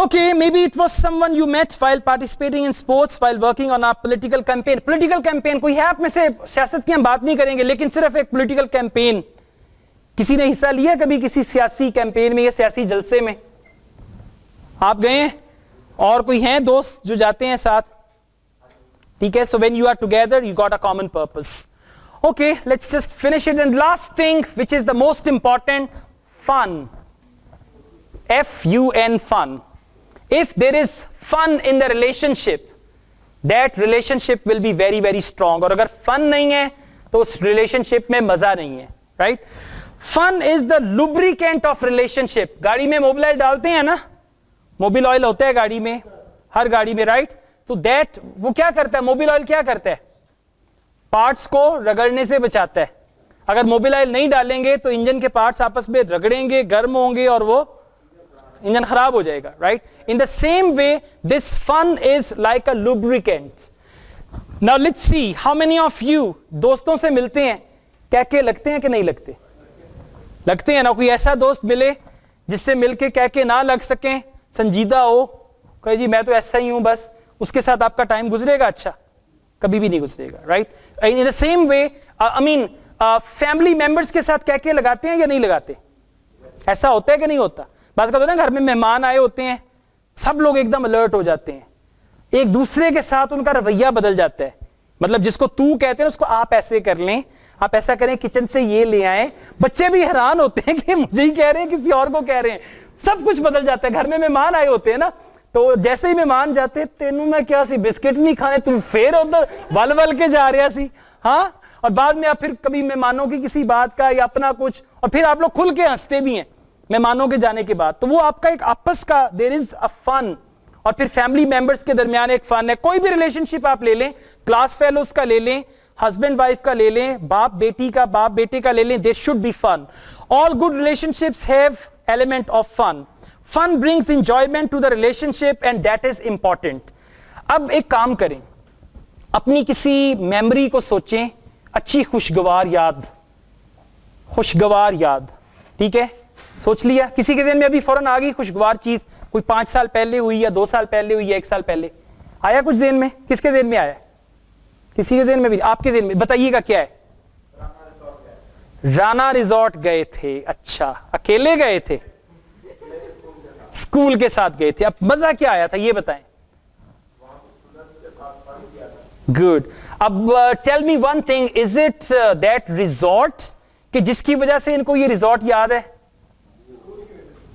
Okay, maybe it was someone you met while participating in sports, while working on a political campaign. Political campaign, कोई है आप में से, सियासत की हम बात नहीं करेंगे, लेकिन सिर्फ एक पॉलिटिकल कैंपेन, किसी ने हिस्सा लिया कभी किसी सियासी कैंपेन में या सियासी जलसे में? आप गए हैं? और कोई हैं दोस्त जो जाते हैं साथ? ठीक है, so when you are together, you got a common purpose. Okay, let's just finish it. And last thing, which is the most important, fun. F-U-N, fun. If there is fun in the relationship, that relationship will be very very strong. और अगर fun नहीं है तो उस relationship में मजा नहीं है, right? Fun is the lubricant of relationship. गाड़ी में मोबिल ऑयल डालते हैं ना, मोबिल ऑयल होता है गाड़ी में, हर गाड़ी में, right? तो that वो क्या करता है, मोबिल ऑयल क्या करता है? पार्ट्स को रगड़ने से बचाता है। अगर मोबिल ऑयल नहीं डालेंगे तो इंजन के पार्ट्स आपस में रगड़ेंगे, गर्म होंगे और वो इंजन खराब हो जाएगा, right? In the same way this fun is like a lubricant. Now let's see how many of you दोस्तों से मिलते हैं, कह के लगते हैं कि नहीं लगते? लगते हैं ना। कोई ऐसा दोस्त मिले जिससे मिलके कह के ना लग सकें, संजीदा हो, कहे जी मैं तो ऐसा ही हूं बस, उसके साथ आपका टाइम गुजरेगा? अच्छा, कभी भी नहीं गुजरेगा, right? In the same way I mean family members के साथ कह के लगाते हैं या नहीं लगाते? ऐसा होता है कि नहीं होता? बात करते हैं घर में मेहमान आए होते हैं, सब लोग एकदम अलर्ट हो जाते हैं, एक दूसरे के साथ उनका रवैया बदल जाता है। मतलब जिसको तू कहते हैं उसको आप ऐसे कर लें, आप ऐसा करें, किचन से ये ले आए। बच्चे भी हैरान होते हैं कि मुझे ही कह रहे हैं किसी और को कह रहे हैं, सब कुछ बदल जाता है। घर में मेहमान आए होते हैं ना, तो जैसे ही मेहमान जाते, तेनू मैं क्या सी बिस्किट नहीं खाने, तू फिर उधर वल वल के जा रहा सी, हाँ और बाद में आप फिर कभी मेहमानों की किसी बात का या अपना कुछ, और फिर आप लोग खुल के हंसते भी हैं मेहमानों के जाने के बाद, तो वो आपका एक आपस का देयर इज अ फन, और फिर फैमिली मेंबर्स के दरमियान एक फन है। कोई भी रिलेशनशिप आप ले लें, क्लास फेलोज का ले लें, हस्बैंड वाइफ का ले लें, बाप बेटी का, बाप बेटे का ले लें, there should be fun. All good relationships have element of fun. Fun brings enjoyment to the relationship and that is important. अब एक काम करें, अपनी किसी मेमोरी को सोचें, अच्छी खुशगवार याद, खुशगवार याद, ठीक है, सोच लिया, किसी के ज़हन में अभी फौरन आ गई खुशगवार चीज, कोई 5 साल पहले हुई या 2 साल पहले हुई या 1 साल पहले, आया कुछ ज़हन में? किसके ज़हन में आया? किसी के ज़हन में भी? आपके ज़हन में बताइएगा क्या है? राना रिजॉर्ट गए थे। अच्छा, अकेले गए थे? स्कूल के साथ गए थे। अब मजा क्या आया था ये बताएं। गुड। अब tell me one thing, is it that resort कि जिसकी वजह से इनको ये रिजॉर्ट याद है?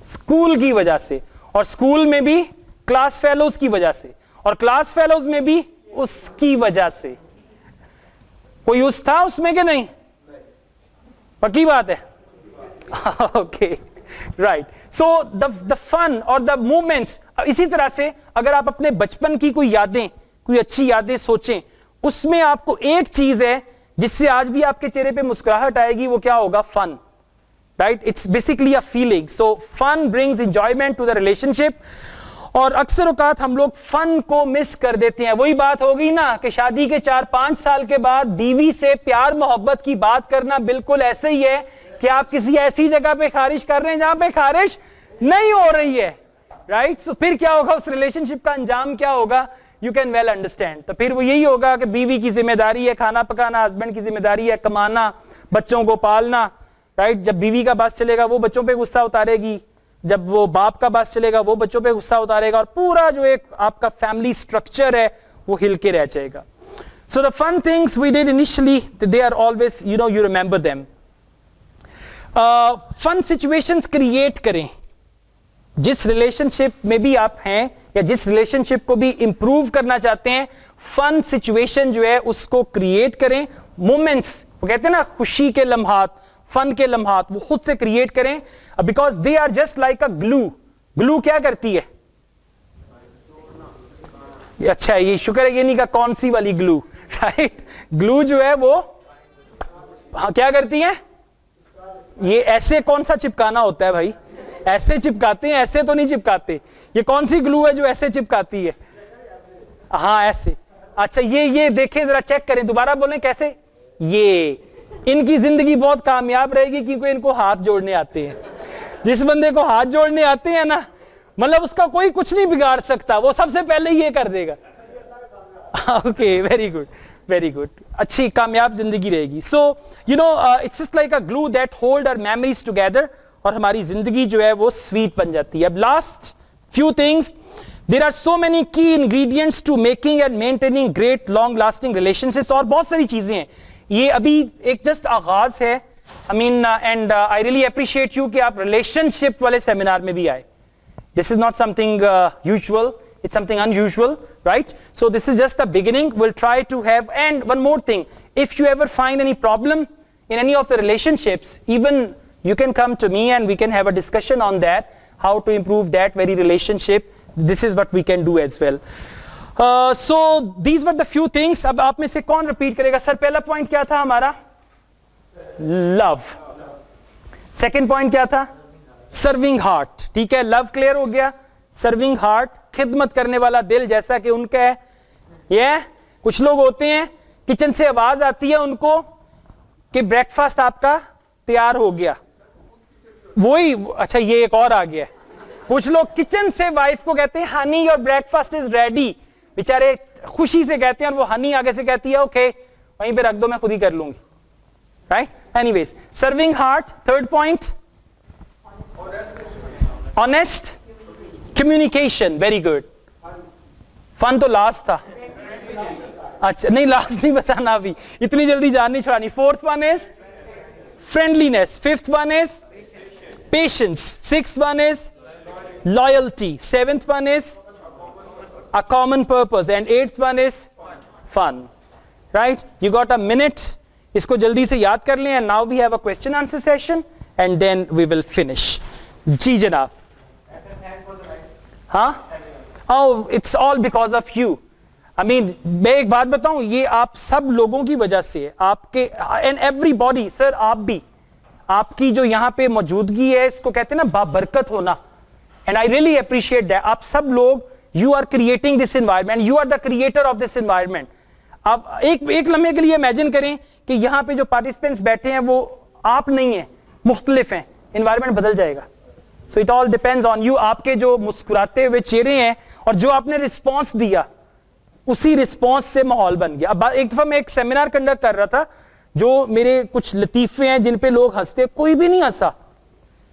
स्कूल की वजह से, और स्कूल में भी क्लास फेलोज की वजह से, और क्लास फेलोज में भी उसकी वजह से। कोई उस था उसमें कि नहीं? पक्की बात है? Okay, right. So the fun और द मूवमेंट्स, इसी तरह से अगर आप अपने बचपन की कोई यादें, कोई अच्छी यादें सोचें, उसमें आपको एक चीज है जिससे आज भी आपके चेहरे पे मुस्कुराहट आएगी, वो क्या होगा? Fun, right? It's basically a feeling. So fun brings enjoyment to the relationship. और अक्सर औकात हम लोग फन को मिस कर देते हैं। वही बात होगी ना कि शादी के 4-5 साल के बाद बीवी से प्यार मोहब्बत की बात करना बिल्कुल ऐसे ही है कि आप किसी ऐसी जगह पे खारिश कर रहे हैं जहां पे खारिश नहीं हो रही है, राइट? सो फिर क्या होगा? उस रिलेशनशिप का अंजाम क्या होगा? You can well understand. तो फिर वो यही होगा कि बीवी की जिम्मेदारी है खाना पकाना, हस्बैंड की जिम्मेदारी है कमाना, बच्चों को पालना, राइट? जब बीवी का बस चलेगा वो बच्चों पे गुस्सा उतारेगी, जब वो बाप का बस चलेगा वो बच्चों पे गुस्सा उतारेगा, और पूरा जो एक आपका फैमिली स्ट्रक्चर है वो हिल के रह जाएगा। So the fun things we did initially, they are always, you remember them. Fun situations create करें। जिस रिलेशनशिप में भी आप हैं या जिस रिलेशनशिप को भी इंप्रूव करना चाहते हैं, फन सिचुएशन जो है उसको क्रिएट करें। मोमेंट्स, वो कहते हैं ना खुशी के लम्हात, फन के लम्हात, वो खुद से क्रिएट करें, because they are just like a glue. Glue क्या करती है? अच्छा, ये शुक्र है ये नहीं का कौन सी वाली ग्लू, राइट? ग्लू जो है वो क्या करती है? ये ऐसे कौन सा चिपकाना होता है भाई? ऐसे चिपकाते हैं, ऐसे तो नहीं चिपकाते। ये कौन सी ग्लू है जो ऐसे चिपकाती है? हाँ ऐसे। अच्छा, ये देखें जरा, चेक करें, दोबारा बोलें कैसे? ये इनकी जिंदगी बहुत कामयाब रहेगी क्योंकि इनको हाथ जोड़ने आते हैं। जिस बंदे को हाथ जोड़ने आते हैं ना, मतलब उसका कोई कुछ नहीं बिगाड़ सकता, वो सबसे पहले ये कर देगा। Okay, very good, very good. अच्छी कामयाब जिंदगी रहेगी। So it's just like a glue that hold our memories together, और हमारी जिंदगी जो है वो स्वीट बन जाती है। अब last few things, there are so many key ingredients to making and maintaining great long lasting relationships, और बहुत सारी चीजें हैं। ये अभी एक जस्ट आगाज है। I mean and I really appreciate you कि आप रिलेशनशिप वाले सेमिनार में भी आए। This is not something usual, it's something unusual, right? So this is just the beginning. Will try to have, and one more thing, if you ever find any problem in any of the relationships, even you can come to me and we can have a discussion on that, how to improve that very relationship. This is what we can do as well. So these were the few things. अब आप में से कौन repeat करेगा? Sir पहला point क्या था हमारा? लव। सेकेंड पॉइंट क्या था? Serving heart. ठीक है, लव क्लियर हो गया। सर्विंग हार्ट, खिदमत करने वाला दिल जैसा कि उनका है। ये कुछ लोग होते हैं किचन से आवाज आती है उनको कि ब्रेकफास्ट आपका तैयार हो गया, वही, अच्छा ये एक और आ गया। कुछ लोग किचन से वाइफ को कहते हैं Honey your breakfast is ready, बेचारे खुशी से कहते हैं और वो हनी आगे से कहती है ओके वहीं पे रख दो मैं खुद ही कर लूंगी, right? Anyways, serving heart. Third point, honest communication, very good. Fun तो लास्ट था। अच्छा नहीं, लास्ट नहीं बताना अभी, इतनी जल्दी जान नहीं छुड़ानी। Fourth one is friendliness, fifth one is patience, sixth one is loyalty, seventh one is a common purpose, and eighth one is fun, right? You got a minute, इसको जल्दी से याद कर लें and now we have a question answer session and then we will finish. जी जनाब। हाँ, oh it's all because of you. I mean मैं एक बात बताऊं, ये आप सब लोगों की वजह से है, आपके एंड एवरीबॉडी। सर आप भी, आपकी जो यहां पे मौजूदगी है इसको कहते हैं ना बाबरकत होना, and I really appreciate that. आप सब लोग, you are creating this environment, you are the creator of this environment. आप एक लम्हे के लिए इमेजिन करें कि यहां पे जो पार्टिसिपेंट्स बैठे हैं वो आप नहीं है, मुख्तलिफ हैं, एनवायरनमेंट बदल जाएगा। So it all depends on you. आपके जो मुस्कुराते हुए चेहरे हैं और जो आपने रिस्पॉन्स दिया, उसी रिस्पॉन्स से माहौल बन गया। अब एक दफा मैं एक सेमिनार कंडक्ट कर रहा था, जो मेरे कुछ लतीफे हैं जिन पे लोग हंसते, कोई भी नहीं हंसा।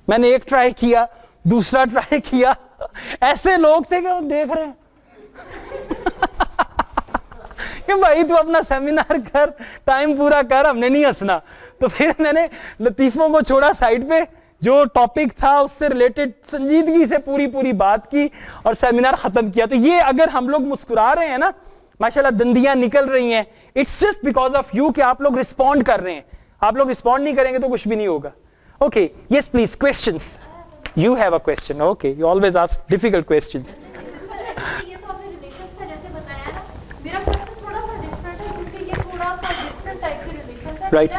मैंने एक ट्राई किया, दूसरा ट्राई किया, ऐसे लोग थे कि वो देख रहे हैं कि भाई तू अपना सेमिनार कर, टाइम पूरा कर, हमने नहीं हंसना। तो फिर मैंने लतीफों को छोड़ा साइड पे, जो टॉपिक था उससे रिलेटेड संजीदगी से पूरी बात की और सेमिनार खत्म किया। तो ये अगर हम लोग मुस्कुरा रहे हैं ना, माशाल्लाह दंदियां निकल रही हैं, it's just because of you कि आप लोग रिस्पॉन्ड कर रहे हैं। आप लोग रिस्पॉन्ड नहीं करेंगे तो कुछ भी नहीं होगा। Okay, yes please, questions. You have a question. Okay, you always ask difficult questions. Right.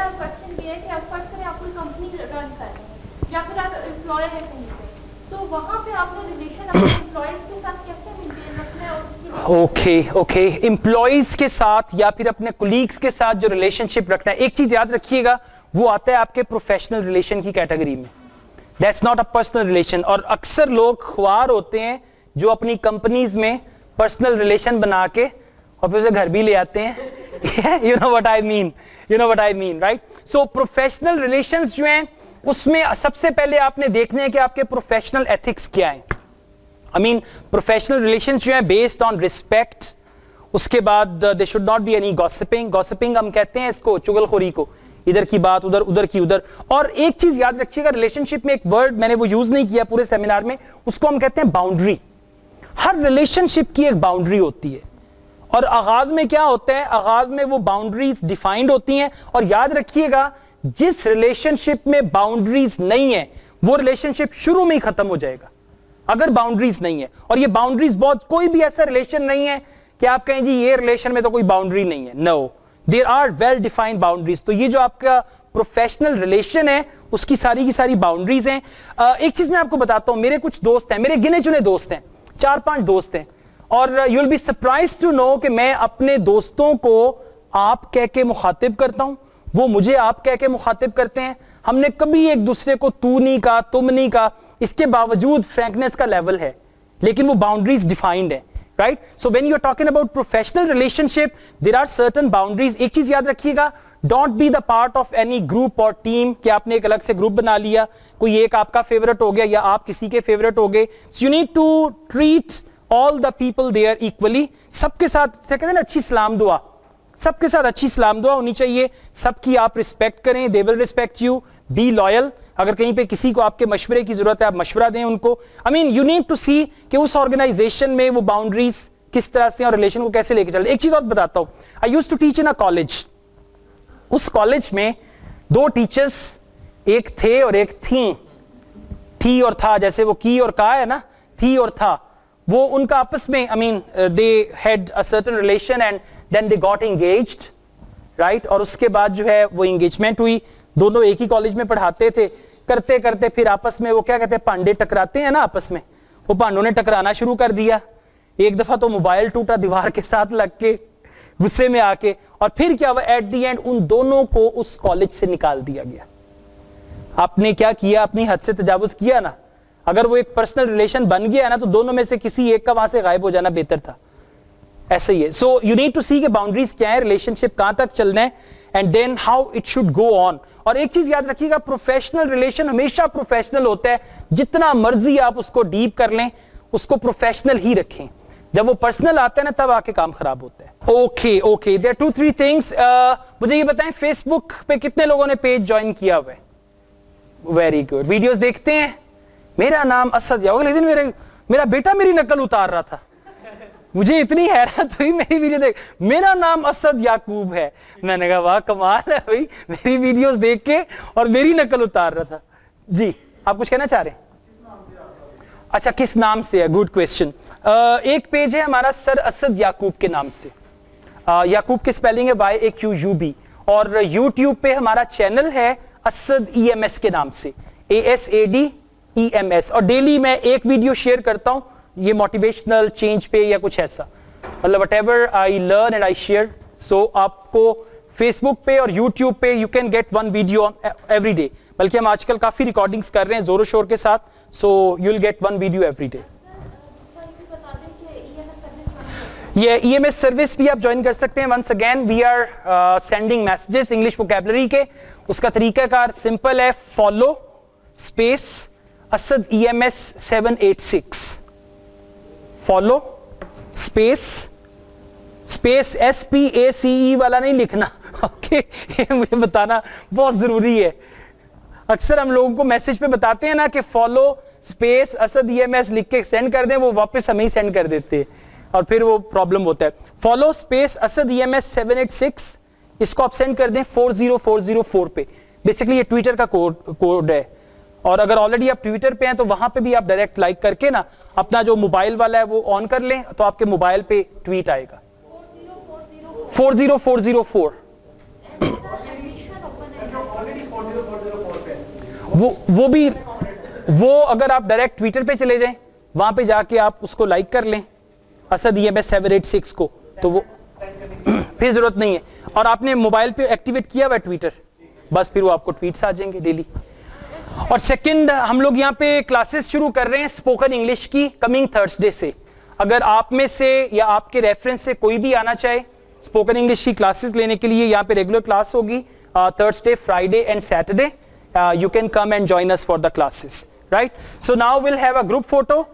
या फिर आप एम्प्लॉयर है कहीं पे, तो वहां पे आपने रिलेशन अपने एम्प्लॉयज के साथ कैसे मेंटेन रखना है और उसकी ओके, एम्प्लॉयज के साथ या फिर अपने कोलीग्स के साथ जो रिलेशनशिप रखना है, एक चीज याद रखिएगा, वो आता है आपके प्रोफेशनल रिलेशन की कैटेगरी में। That's not a personal relation. और अक्सर लोग ख्वार होते हैं जो अपनी कंपनीज में पर्सनल रिलेशन बना के और फिर उसे घर भी ले आते हैं। You know what I mean, right? So professional relations जो हैं उसमें सबसे पहले आपने देखने हैं कि आपके प्रोफेशनल एथिक्स क्या हैं। आई मीन प्रोफेशनल रिलेशंस जो हैं बेस्ड ऑन रिस्पेक्ट, उसके बाद they should not be any gossiping. Gossiping हम कहते हैं इसको, चुगलखोरी को, इधर की बात उधर, उधर की उधर। और एक चीज याद रखिएगा, रिलेशनशिप में एक वर्ड मैंने वो यूज नहीं किया पूरे सेमिनार में, उसको हम कहते हैं बाउंड्री। हर रिलेशनशिप की एक बाउंड्री होती है और आगाज में क्या होता है, आगाज में वो बाउंड्रीज डिफाइंड होती हैं। और याद रखिएगा, जिस रिलेशनशिप में बाउंड्रीज नहीं है वो रिलेशनशिप शुरू में ही खत्म हो जाएगा, अगर बाउंड्रीज नहीं है। और ये बाउंड्रीज बहुत, कोई भी ऐसा रिलेशन नहीं है कि आप कहें जी ये रिलेशन में तो कोई बाउंड्री नहीं है। No, there are well defined boundaries. तो ये जो आपका प्रोफेशनल रिलेशन है उसकी सारी की सारी बाउंड्रीज हैं। एक चीज मैं आपको बताता हूं, मेरे कुछ दोस्त हैं, मेरे गिने चुने दोस्त हैं, 4-5 दोस्त हैं, और you will be surprised to know कि मैं अपने दोस्तों को आप कह के मुखातिब करता हूं, वो मुझे आप कह के मुखातिब करते हैं। हमने कभी एक दूसरे को तू नहीं कहा, तुम नहीं कहा, इसके बावजूद फ्रैंकनेस का लेवल है, लेकिन वो बाउंड्रीज डिफाइंड है, right? So when you are talking about professional relationship, there are certain boundaries. एक चीज याद रखिएगा, don't be the part of any group और टीम कि आपने एक अलग से ग्रुप बना लिया, कोई एक आपका फेवरेट हो गया या आप किसी के फेवरेट हो गए। So you need to treat all the people there equally. सबके साथ कहते हैं ना अच्छी सलाम दुआ, सबके साथ अच्छी सलाम दुआ होनी चाहिए, सबकी आप रिस्पेक्ट करें, they will respect you. Be loyal, अगर कहीं पे किसी को आपके मशवरे की जरूरत है आप मशवरा दें उनको। I mean you need to see कि उस ऑर्गेनाइजेशन में वो बाउंड्रीज किस तरह से और रिलेशन को कैसे लेके चल। एक चीज और बताता हूं, I used to teach in a college. उस कॉलेज में 2 टीचर्स, एक थे और एक थी और था, जैसे वो की और का है ना, थी और था, वो उनका आपस में, I mean they had a certain relation and then they got engaged, right? और उसके बाद जो है वो एंगेजमेंट हुई। दोनों एक ही कॉलेज में पढ़ाते थे, करते करते फिर आपस में वो क्या कहते हैं, पांडे टकराते हैं ना आपस में, वो पांडों ने टकराना शुरू कर दिया। एक दफा तो मोबाइल टूटा दीवार के साथ लग के, गुस्से में आके, और फिर क्या हुआ, एट द एंड उन दोनों को उस कॉलेज से निकाल दिया गया। आपने क्या किया, अपनी हद से तजावुज किया ना। अगर वो एक पर्सनल रिलेशन बन गया ना तो दोनों में से किसी एक का वहां से गायब हो जाना बेहतर था। ऐसे ही है। So you need to see के बाउंड्रीज क्या है, रिलेशनशिप कहां तक चलना है, and then how it should go on. और एक चीज याद रखिएगा, प्रोफेशनल रिलेशन हमेशा प्रोफेशनल होता है, जितना मर्जी आप उसको डीप कर लें, उसको प्रोफेशनल ही रखें। जब वो पर्सनल आता है ना तब आके काम खराब होता है। Okay, there 2-3 things. मुझे ये बताएं, फेसबुक पे कितने लोगों ने पेज ज्वाइन किया हुआ है? Very good. वीडियोस देखते हैं? मेरा नाम असद याओ, लेकिन मेरा बेटा मेरी नकल उतार रहा था। मुझे इतनी हैरत हुई मेरी वीडियो देख, मेरा नाम असद याकूब है। मैंने कहा वाह कमाल है भाई, मेरी वीडियोस देख के और मेरी नकल उतार रहा था। जी आप कुछ कहना चाह रहे हैं? अच्छा किस नाम से है, गुड क्वेश्चन। एक पेज है हमारा सर असद याकूब के नाम से। याकूब की स्पेलिंग है YAQUB, और यूट्यूब पे हमारा चैनल है असद EMS के नाम से, ASAD EMS। और डेली मैं एक वीडियो शेयर करता हूं, ये मोटिवेशनल चेंज पे या कुछ ऐसा, मतलब whatever I learn and I share. So आपको फेसबुक पे और यूट्यूब पे you can get one video every day, बल्कि हम आजकल काफी रिकॉर्डिंग्स कर रहे हैं जोरों शोर के साथ, so you will get one video every day. ये EMS सर्विस भी आप ज्वाइन कर सकते हैं। Once again we are sending messages English vocabulary के। उसका तरीकाकार सिंपल है, follow space Asad EMS 786, follow space SPACE वाला नहीं लिखना, ओके ये मुझे बताना बहुत जरूरी है। अक्सर हम लोगों को मैसेज पे बताते हैं ना कि फॉलो स्पेस असद EMS लिख के सेंड कर दें, वो वापस हमें ही सेंड कर देते हैं और फिर वो प्रॉब्लम होता है। फॉलो स्पेस असद EMS 786, इसको आप सेंड कर दें 40404 पे। बेसिकली ये ट्विटर का कोड है, और अगर ऑलरेडी आप ट्विटर पे हैं तो वहां पे भी आप डायरेक्ट लाइक करके ना अपना जो मोबाइल वाला है वो ऑन कर लें, तो आपके मोबाइल पे ट्वीट आएगा 40404। वो अगर आप डायरेक्ट ट्विटर पे चले जाएं, वहां पे जाके आप उसको लाइक कर लें असद EMS 786 को, तो वो फिर जरूरत नहीं है। और आपने मोबाइल पे एक्टिवेट किया हुआ ट्विटर, बस फिर वो आपको ट्वीट्स आ जाएंगे डेली। और सेकंड, हम लोग यहाँ पे क्लासेस शुरू कर रहे हैं स्पोकन इंग्लिश की कमिंग थर्सडे से। अगर आप में से या आपके रेफरेंस से कोई भी आना चाहे स्पोकन इंग्लिश की क्लासेस लेने के लिए, यहाँ पे रेगुलर क्लास होगी Thursday, Friday and Saturday. You can come and join us for the classes, right? So now will have a group photo.